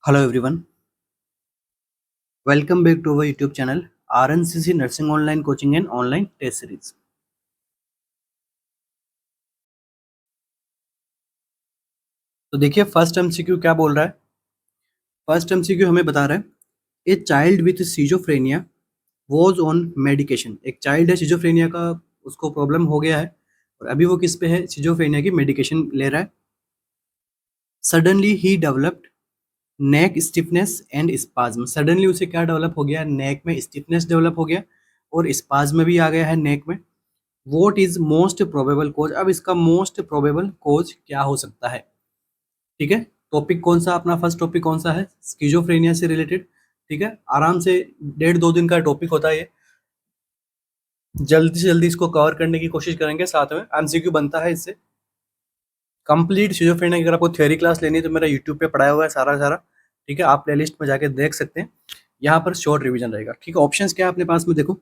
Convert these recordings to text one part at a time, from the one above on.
Hello everyone, welcome back to our YouTube channel RNCC Nursing Online Coaching and Online Test Series। तो देखिए first MCQ क्या बोल रहा है। फर्स्ट एमसीक्यू हमें बता रहा है a child with schizophrenia was on medication. एक चाइल्ड है सिजोफ्रेनिया का, उसको प्रॉब्लम हो गया है और अभी वो किस पे है, सिजोफ्रेनिया की मेडिकेशन ले रहा है। Suddenly he developed neck stiffness and spasm. Suddenly उसे क्या डेवलप हो गया, नेक में स्टिफनेस डेवलप हो गया और स्पाज्म भी आ गया है नेक में। वॉट इज मोस्ट प्रोबेबल कोज। अब इसका मोस्ट प्रोबेबल कोज क्या हो सकता है। ठीक है, टॉपिक कौन सा, अपना फर्स्ट टॉपिक कौन सा है, स्किजोफ्रेनिया से रिलेटेड। ठीक है, आराम से 1.5-2 दिन का टॉपिक होता है ये। जल्दी से जल्दी इसको कवर करने की कोशिश करेंगे, साथ में एमसीक्यू बनता है इससे। कंप्लीट सिजोफ्रेनिया की अगर आपको थ्योरी क्लास लेनी है तो मेरा यूट्यूब पे पढ़ाया हुआ है सारा सारा। ठीक है, आप प्लेलिस्ट में जाके देख सकते हैं। यहाँ पर शॉर्ट रिवीजन रहेगा। ठीक है, ऑप्शंस क्या है अपने पास में, देखो।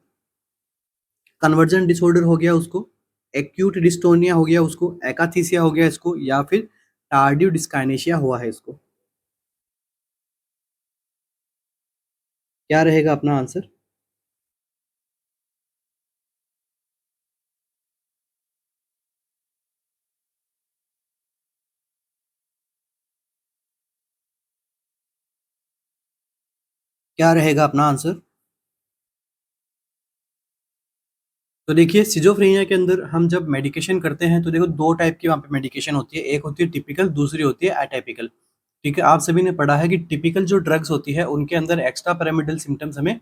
कन्वर्जन डिसऑर्डर हो गया उसको, एक्यूट डिस्टोनिया हो गया उसको, एकाथीसिया हो गया इसको, या फिर टार्डिव डिस्काइनेशिया हुआ है इसको। क्या रहेगा अपना आंसर। क्या रहेगा अपना आंसर। तो देखिए सिजोफ्रेनिया के अंदर हम जब मेडिकेशन करते हैं तो देखो दो टाइप की वहाँ पे मेडिकेशन होती है, एक होती है टिपिकल, दूसरी होती है एटाइपिकल। ठीक है, आप सभी ने पढ़ा है कि टिपिकल जो ड्रग्स होती है उनके अंदर एक्स्ट्रा पैरामिडल सिम्टम्स हमें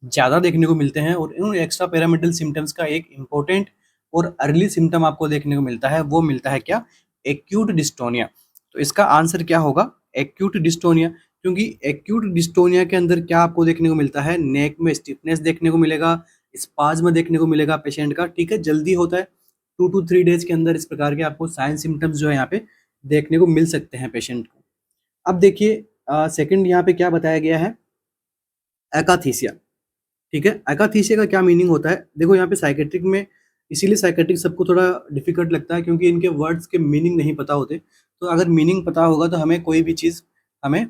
ज़्यादा देखने को मिलते हैं, और उन एक्स्ट्रा पैरामिडल सिम्टम्स का एक इंपॉर्टेंट और अर्ली सिम्टम आपको देखने को मिलता है, वो मिलता है क्या, एक्यूट डिस्टोनिया। तो इसका आंसर क्या होगा, एक्यूट डिस्टोनिया। क्योंकि एक्यूट डिस्टोनिया के अंदर क्या आपको देखने को मिलता है, नेक में स्टिफनेस देखने को मिलेगा, स्पाज्म देखने को मिलेगा पेशेंट का। ठीक है, जल्दी होता है, 2 to 3 डेज के अंदर इस प्रकार के आपको साइन सिम्टम्स जो है यहाँ पे देखने को मिल सकते हैं पेशेंट को। अब देखिए सेकंड यहाँ पे क्या बताया गया है, एकाथीसिया। ठीक है, एकाथीसिया का क्या मीनिंग होता है, देखो यहाँ पे साइकेट्रिक में, इसीलिए साइकेट्रिक सबको थोड़ा डिफिकल्ट लगता है क्योंकि इनके वर्ड्स के मीनिंग नहीं पता होते। तो अगर मीनिंग पता होगा तो हमें कोई भी चीज़ हमें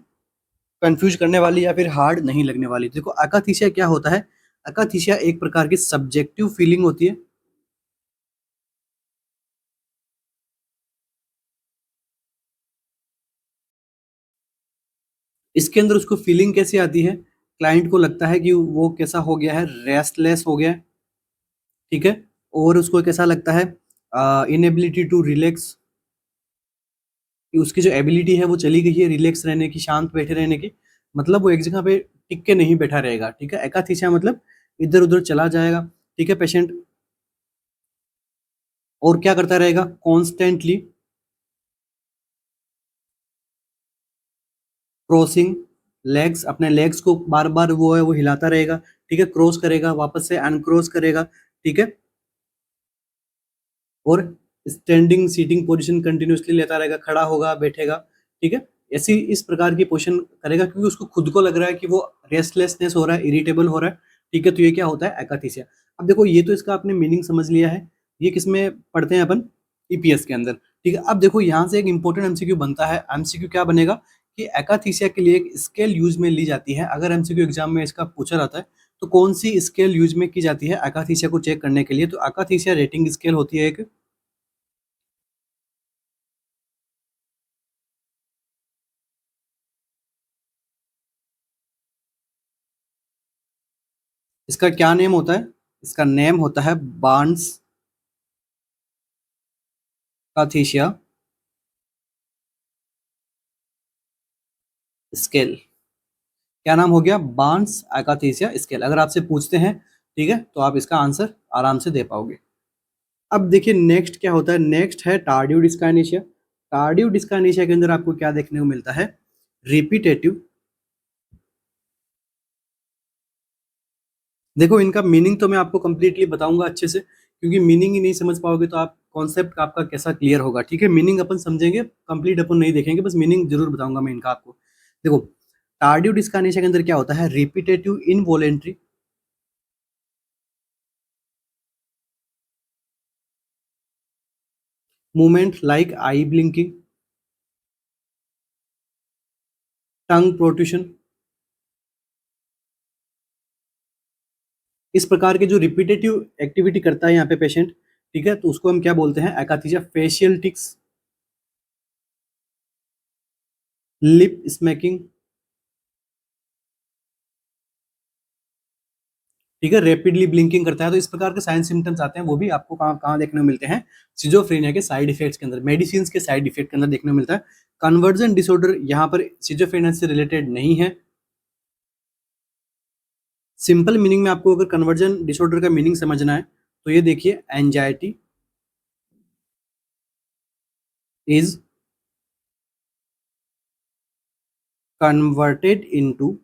कंफ्यूज करने वाली या फिर हार्ड नहीं लगने वाली। देखो एकाथीसिया क्या होता है, एकाथीसिया एक प्रकार की सब्जेक्टिव फीलिंग होती है। इसके अंदर उसको फीलिंग कैसी आती है, क्लाइंट को लगता है कि वो कैसा हो गया है, रेस्टलेस हो गया है। ठीक है, और उसको कैसा लगता है, इनएबिलिटी टू रिलैक्स, कि उसकी जो एबिलिटी है वो चली गई है रिलैक्स रहने की, शांत बैठे रहने की। मतलब वो एक जगह पे टिक के नहीं बैठा रहेगा। ठीक है, एकाथीसिया मतलब इधर उधर चला जाएगा। ठीक है, पेशेंट और क्या करता रहेगा, कॉन्स्टेंटली क्रॉसिंग लेग्स, अपने लेग्स को बार बार वो है वो हिलाता रहेगा। ठीक है, क्रॉस करेगा, वापस से अनक्रॉस करेगा। ठीक है, और स्टैंडिंग सीटिंग पोजीशन कंटिन्यूअसली लेता रहेगा, खड़ा होगा, बैठेगा। ठीक है, ऐसी इस प्रकार की पोजीशन करेगा क्योंकि उसको खुद को लग रहा है कि वो रेस्टलेसनेस हो रहा है, इरिटेबल हो रहा है। ठीक है, तो ये क्या होता है, एकाथीसिया। अब देखो ये तो इसका आपने मीनिंग समझ लिया है। ये किसमें पढ़ते हैं अपन, ईपीएस के अंदर। ठीक है, अब देखो यहाँ से एक इंपॉर्टेंट एमसीक्यू बनता है। एमसीक्यू क्या बनेगा कि एकाथीसिया के लिए एक स्केल यूज में ली जाती है। अगर एमसीक्यू एग्जाम में इसका पूछा जाता है तो कौन सी स्केल यूज में की जाती है एकाथीसिया को चेक करने के लिए, तो एकाथीसिया रेटिंग स्केल होती है एक। इसका क्या नेम होता है, इसका नेम होता है बार्न्स काथीसिया स्केल। क्या नाम हो गया, बार्न्स अकाथीसिया स्केल। अगर आपसे पूछते हैं, ठीक है, तो आप इसका आंसर आराम से दे पाओगे। अब देखिए नेक्स्ट क्या होता है, नेक्स्ट है टार्डिव डिस्काइनेशिया। टार्डिव डिस्काइनेशिया के अंदर आपको क्या देखने को मिलता है, रिपीटेटिव। देखो इनका मीनिंग तो मैं आपको कंप्लीटली बताऊंगा अच्छे से, क्योंकि मीनिंग ही नहीं समझ पाओगे तो आप कॉन्सेप्ट आपका कैसा क्लियर होगा। ठीक है, मीनिंग अपन समझेंगे, कंप्लीट अपन नहीं देखेंगे, बस मीनिंग जरूर बताऊंगा मैं इनका आपको। देखो टार्डिव डिस्काइनेशिया के अंदर क्या होता है, repetitive involuntary movement like I blinking, tongue protrusion. इस प्रकार के जो रिपीटेटिव एक्टिविटी करता है यहाँ पे पेशेंट, ठीक है, तो उसको हम क्या बोलते हैं, akathisia। Facial tics, lip smacking, ठीक है, रैपिडली ब्लिंकिंग करता है। तो इस प्रकार के साइन सिम्टम्स आते हैं, वो भी आपको कहाँ कहाँ देखने को मिलते हैं, सिजोफ्रेनिया के साइड इफेक्ट्स के अंदर, मेडिसिन के साइड इफेक्ट के अंदर देखने को मिलता है। कन्वर्जन डिसऑर्डर यहाँ पर सिजोफ्रेनिया से रिलेटेड नहीं है। सिंपल मीनिंग में आपको अगर कन्वर्जन डिसऑर्डर का मीनिंग समझना है तो ये देखिए, anxiety is converted into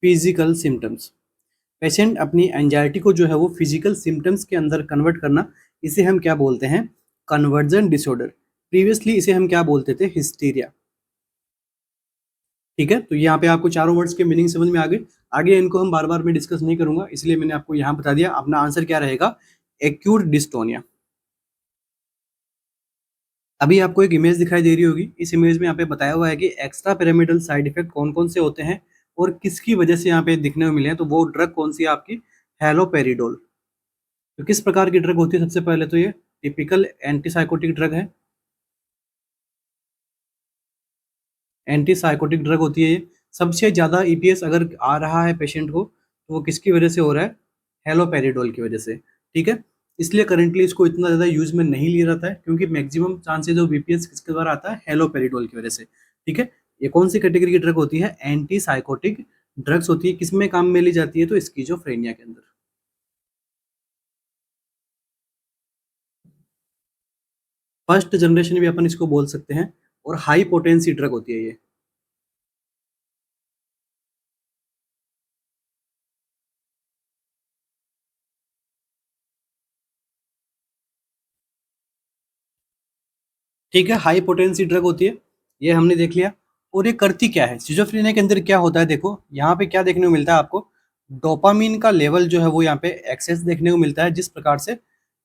physical symptoms. Patient अपनी एंजाइटी को जो है वो फिजिकल सिम्टम्स के अंदर कन्वर्ट करना, इसे हम क्या बोलते हैं, कन्वर्जन डिसऑर्डर। प्रीवियसली इसे हम क्या बोलते थे, हिस्टीरिया। ठीक है, तो यहाँ पे आपको चारों वर्ड्स के मीनिंग समझ में आ गए। आगे इनको हम बार बार में डिस्कस नहीं करूंगा, इसलिए मैंने आपको यहाँ बता दिया। अपना आंसर क्या रहेगा, एक्यूट डिस्टोनिया। अभी आपको एक इमेज दिखाई दे रही होगी, इस इमेज में यहाँ पे बताया हुआ है कि एक्स्ट्रा पिरामिडल साइड इफेक्ट कौन कौन से होते हैं और किसकी वजह से यहाँ पे दिखने को मिले हैं। तो वो ड्रग कौन सी है आपकी, हैलोपेरिडोल। तो किस प्रकार की ड्रग होती है, सबसे पहले तो ये टिपिकल एंटीसाइकोटिक ड्रग है, एंटीसाइकोटिक ड्रग होती है ये। सबसे ज़्यादा ईपीएस अगर आ रहा है पेशेंट को, तो वो किसकी वजह से हो रहा है, हैलोपेरिडोल की वजह से। ठीक है, इसलिए करंटली इसको इतना ज़्यादा यूज में नहीं लिया जाता है, क्योंकि मैक्सिमम चांसेज ऑफ बीपीएस किसके द्वारा आता है, हैलोपेरिडोल की वजह से। ठीक है, ये कौन सी कैटेगरी की ड्रग होती है, एंटीसाइकोटिक ड्रग्स होती है। किसमें काम में ली जाती है, तो स्किज़ोफ्रेनिया के अंदर। फर्स्ट जनरेशन भी अपन इसको बोल सकते हैं, और हाई पोटेंसी ड्रग होती है ये। ठीक है, हाई पोटेंसी ड्रग होती है, ये हमने देख लिया। और ये करती क्या है, सिजोफ्रेनिया के अंदर क्या होता है, देखो यहाँ पे क्या देखने को मिलता है आपको, डोपामिन का लेवल जो है वो यहाँ पे एक्सेस देखने को मिलता है। जिस प्रकार से,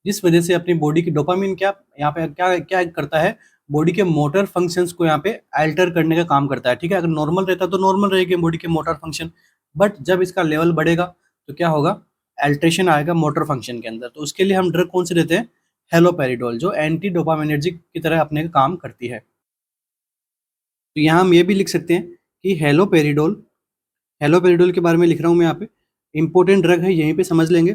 जिस वजह से अपनी बॉडी की डोपामिन क्या यहाँ पे क्या क्या करता है, बॉडी के मोटर फंक्शंस को यहाँ पे अल्टर करने का काम करता है। ठीक है, अगर नॉर्मल रहता तो नॉर्मल रहेगी बॉडी के मोटर फंक्शन, बट जब इसका लेवल बढ़ेगा तो क्या होगा, अल्ट्रेशन आएगा मोटर फंक्शन के अंदर। तो उसके लिए हम ड्रग कौन से देते हैं, हेलोपेरिडोल, जो एंटी डोपामिनर्जिक की तरह अपने का काम करती है। तो यहाँ हम ये भी लिख सकते हैं कि हेलोपेरिडोल, हेलोपेरिडोल के बारे में लिख रहा हूँ मैं यहाँ पे, इंपॉर्टेंट ड्रग है, यहीं पे समझ लेंगे।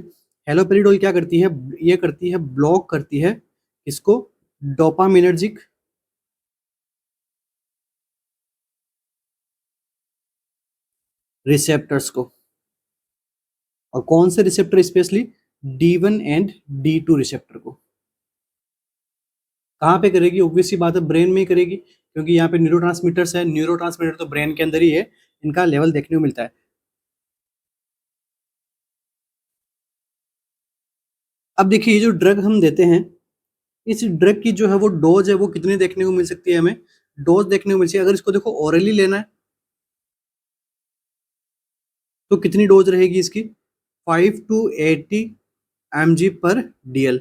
हेलोपेरिडोल क्या करती है, ये करती है, ब्लॉक करती है इसको, डोपामिनर्जिक रिसेप्टर्स को। और कौन से receptor, specially D1 and D2 receptor को। कहाँ पे करेगी, ऑब्वियस सी बात है, ब्रेन में ही करेगी, क्योंकि यहाँ पे न्यूरोट्रांसमीटर्स है, न्यूरोट्रांसमीटर तो ब्रेन के अंदर ही है, इनका लेवल देखने को मिलता है। अब देखिए, ये जो ड्रग हम देते हैं, इस ड्रग की जो है वो डोज है वो कितनी देखने को मिल सकती है हमें, डोज देखने को मिल सकती है। अगर इसको देखो ओरली लेना है तो कितनी डोज रहेगी इसकी, 5 to 80 mg/dl।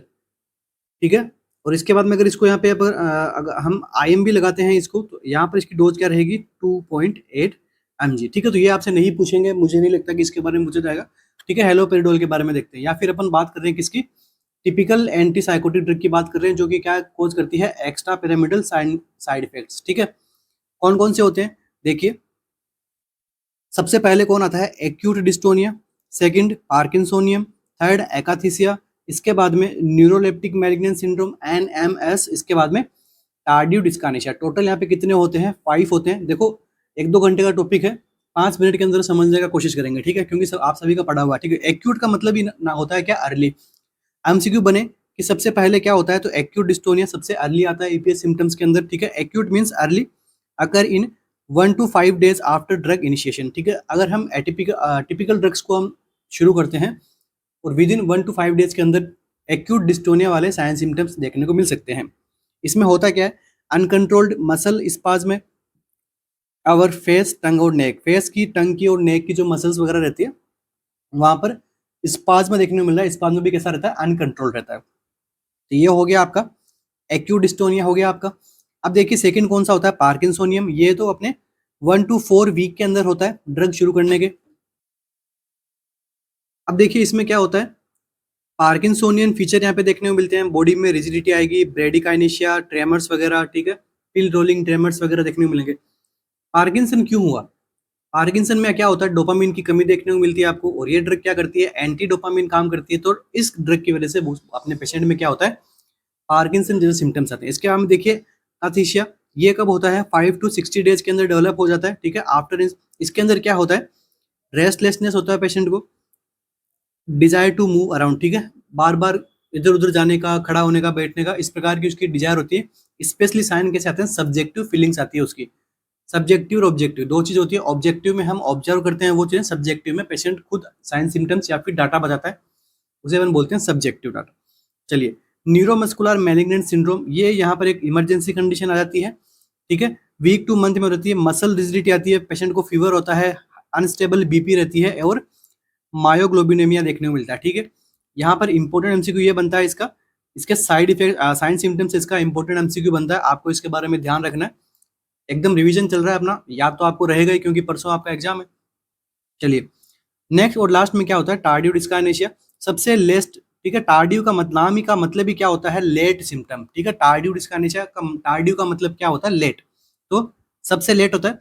ठीक है, और इसके बाद में अगर इसको यहाँ पे अगर हम IM भी लगाते हैं इसको, तो यहाँ पर इसकी डोज क्या रहेगी, 2.8 mg। ठीक है, तो ये आपसे नहीं पूछेंगे, मुझे नहीं लगता कि इसके बारे में पूछा जाएगा। ठीक है, हेलोपेरिडोल के बारे में देखते हैं, या फिर अपन बात कर रहे हैं किसकी, टिपिकल एंटीसाइकोटिक ड्रग की बात कर रहे हैं, जो कि क्या कोज करती है, एक्स्ट्रा पिरामिडल साइड इफेक्ट्स। ठीक है, कौन कौन से होते हैं, देखिए सबसे पहले कौन आता है, एक्यूट डिस्टोनिया, सेकंड पार्किंसोनियम, थर्ड एकाथीसिया, इसके बाद में न्यूरोलेप्टिक मैलिग्नेंट सिंड्रोम NMS, इसके बाद में टार्डियो डिस्कानेशिया। टोटल यहाँ पे कितने होते हैं, 5 होते हैं। देखो 1-2 घंटे का टॉपिक है, 5 मिनट के अंदर समझने का कोशिश करेंगे। ठीक है, क्योंकि आप सभी का पढ़ा हुआ है। ठीक है, एक्यूट का मतलब ही ना होता है क्या, अर्ली। MCQ बने कि सबसे पहले क्या होता है, तो एक्यूट डिस्टोनिया सबसे अर्ली आता है ईपीएस सिम्टम्स के अंदर। ठीक है, एक्यूट मींस अर्ली, अगर इन 1 to 5 days after drug initiation. ठीक है, अगर हम टिपिकल ड्रग्स को हम शुरू करते हैं और विद इन 1 to 5 days के अंदर एक्यूट डिस्टोनिया वाले साइन सिम्टम्स देखने को मिल सकते हैं। इसमें होता क्या है, uncontrolled muscle spasm, our face, tongue और नेक, फेस की, टंग की और नेक की जो मसल्स वगैरह रहती है, वहां पर स्पाज्म देखने को मिल रहा है। स्पाज्म भी कैसा रहता है, अनकंट्रोल रहता है। तो ये हो गया आपका एक्यूट डिस्टोनिया, हो गया आपका। अब देखिए सेकंड कौन सा होता है, पार्किंसोनियम। ये तो अपने 1 to 4 वीक के अंदर होता है ड्रग शुरू करने के। अब देखिए इसमें क्या होता है, पार्किंसोनियन फीचर यहाँ पे देखने को मिलते हैं, बॉडी में रिजिडिटी आएगी, ब्रेडिकाइनेशिया, ट्रेमर्स वगैरह, ठीक है, पिल रोलिंग ट्रेमर्स वगैरह देखने को मिलेंगे। पार्किंसन क्यों हुआ, पार्किंसन में क्या होता है, डोपामिन की कमी देखने को मिलती है आपको, और ये ड्रग क्या करती है, एंटी डोपामिन काम करती है। तो इस ड्रग की वजह से अपने पेशेंट में क्या होता है, पार्किंसन जैसे सिम्टम्स आते हैं। इसके हम देखिए अथीसिया, ये कब होता है, 5 to 60 डेज के अंदर डेवलप हो जाता है, ठीक है। आफ्टर इसके अंदर क्या होता है, रेस्टलेसनेस होता है पेशेंट को, डिजायर टू मूव अराउंड, ठीक है, बार बार इधर उधर जाने का, खड़ा होने का, बैठने का, इस प्रकार की उसकी डिजायर होती है। स्पेशली साइन कैसे आते हैं, सब्जेक्टिव फीलिंग्स आती है उसकी। सब्जेक्टिव और ऑब्जेक्टिव दो चीज होती है, ऑब्जेक्टिव में हम ऑब्जर्व करते हैं वो चीजें, सब्जेक्टिव में पेशेंट खुद साइन सिम्टम्स या फिर डाटा बताता है, उसे अपन बोलते हैं सब्जेक्टिव डाटा। चलिए, न्यूरोमस्कुलर मैलिग्नेंट सिंड्रोम, ये यहाँ पर एक इमरजेंसी कंडीशन आ जाती है, ठीक है। वीक टू मंथ में रहती है, मसल रिजिडिटी आती है, पेशेंट को फीवर होता है, अनस्टेबल बीपी रहती है, और मायोग्लोबिनेमिया देखने को मिलता है, ठीक है। यहाँ पर इंपॉर्टेंट एमसीक्यू ये बनता है इसका, इसके साइड इफेक्ट, साइन सिम्टम्स, इसका इंपॉर्टेंट एमसीक्यू बनता है, आपको इसके बारे में ध्यान रखना है। एकदम रिवीजन चल रहा है अपना, याद तो आपको रहेगा ही क्योंकि परसों आपका एग्जाम है। चलिए, नेक्स्ट और लास्ट में क्या होता है, टार्डियो डिस्काइनेशिया, सबसे लेस्ट, ठीक है। टार्डियो का नाम ही का मतलब ही क्या होता है, लेट सिम्टम, ठीक है। टार्डियो डिस्काइनेशिया का टार्डियो का मतलब क्या होता है, लेट, तो सबसे लेट होता है,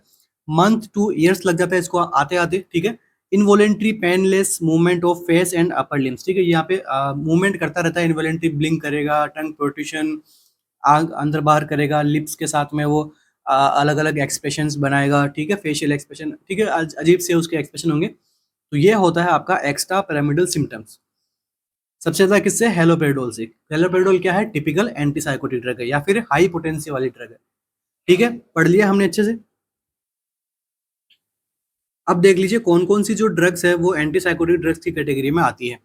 मंथ टू ईयर्स लग जाता है इसको आते आते, ठीक है। Involuntary painless movement of face and upper limbs, ठीक है, यहाँ पे मूवमेंट करता रहता है, इनवॉलेंट्री ब्लिंक करेगा, टंग प्रोट्रूशन, आग अंदर बाहर करेगा, लिप्स के साथ में वो अलग अलग एक्सप्रेशंस बनाएगा, ठीक है, फेशियल एक्सप्रेशन, ठीक है, अजीब से उसके एक्सप्रेशन होंगे। तो ये होता है आपका एक्स्ट्रा पिरामिडल सिम्टम्स। सबसे ज्यादा किससे, हेलोपेरिडोल से। हेलोपेरिडोल क्या है, टिपिकल एंटीसाइकोटिक ड्रग है या फिर हाई पोटेंसी वाली ड्रग है, ठीक है। पढ़ लिया हमने अच्छे से। अब देख लीजिए कौन कौन सी जो ड्रग्स है वो एंटीसाइकोटिक ड्रग्स की कैटेगरी में आती है,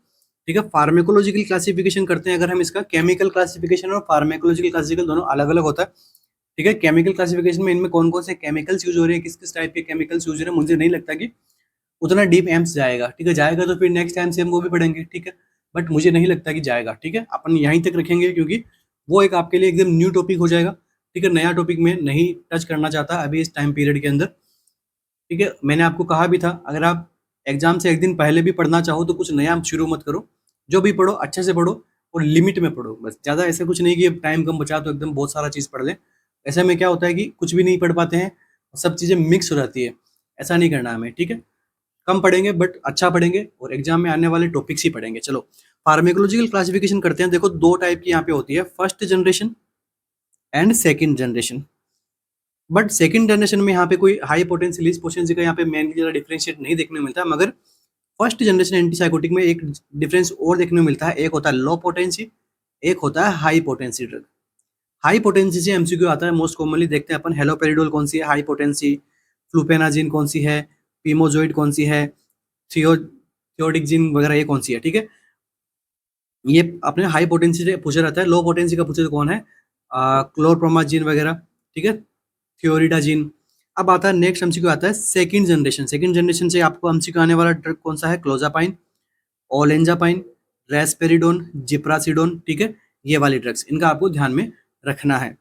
ठीक है। फार्मेकोलॉजिकल क्लासिफिकेशन करते हैं अगर हम इसका, केमिकल क्लासिफिकेशन और फार्मेकोलॉजिकल क्लासिफिकेशन दोनों अलग अलग होता है, ठीक है। केमिकल क्लासिफिकेशन में इनमें कौन कौन से केमिकल्स यूज हो रहे हैं, किस किस टाइप के केमिकल्स यूज हो रहे हैं, मुझे नहीं लगता कि उतना डीप एम्स जाएगा, ठीक है। जाएगा तो फिर नेक्स्ट टाइम से हम वो भी पढ़ेंगे, ठीक है, बट मुझे नहीं लगता कि जाएगा, ठीक है। अपन यहीं तक रखेंगे क्योंकि वो एक आपके लिए एकदम न्यू टॉपिक हो जाएगा, ठीक है। नया टॉपिक में नहीं टच करना चाहता अभी इस टाइम पीरियड के अंदर, ठीक है। मैंने आपको कहा भी था, अगर आप एग्जाम से एक दिन पहले भी पढ़ना चाहो तो कुछ नया शुरू मत करो, जो भी पढ़ो अच्छे से पढ़ो और लिमिट में पढ़ो, बस। ज़्यादा ऐसा कुछ नहीं कि टाइम कम बचा तो एकदम बहुत सारा चीज़ पढ़ लें, ऐसे में क्या होता है कि कुछ भी नहीं पढ़ पाते हैं, सब चीज़ें मिक्स हो जाती है, ऐसा नहीं करना हमें, ठीक है। कम पढ़ेंगे बट अच्छा पढ़ेंगे और एग्जाम में आने वाले टॉपिक्स ही पढ़ेंगे। चलो, फार्मेकोलॉजिकल क्लासिफिकेशन करते हैं। देखो दो टाइप की यहाँ पे होती है, first generation and second generation. But second generation में यहाँ पे कोई हाई पोटेंसी लीस्ट पोटेंसी का यहाँ पे मेनली ज़्यादा डिफरेंशिएट नहीं देखने को मिलता, मगर फर्स्ट जनरेशन एंटीसाइकोटिक में एक डिफरेंस और देखने को मिलता है, एक होता है लो पोटेंसी, एक होता है high potency drug. High potency से एमसीक्यू आता है, मोस्ट कॉमनली देखते हैं अपन, हेलोपेरिडोल कौन सी है हाई पोटेंसी, फ्लूपेनाजिन कौन सी है, पीमोजोइड कौन सी है, थियोडिक्जिन वगैरह ये कौन सी है, ठीक है। ये अपने हाई पोटेंसी से पूछा जाता है, लो पोटेंसी का पूछे तो कौन है, क्लोरप्रोमाजिन वगैरह, ठीक है, थियोरिडाजिन। अब आता है नेक्स्ट एमसीक्यू आता है सेकंड जनरेशन। सेकंड जनरेशन से आपको एमसीक्यू आने वाला ड्रग कौन सा है, क्लोजापाइन, ओलेंजापाइन, रेस्पेरिडोन, जिप्रासिडोन, ठीक है, ये वाली ड्रग्स, इनका आपको ध्यान में रखना है।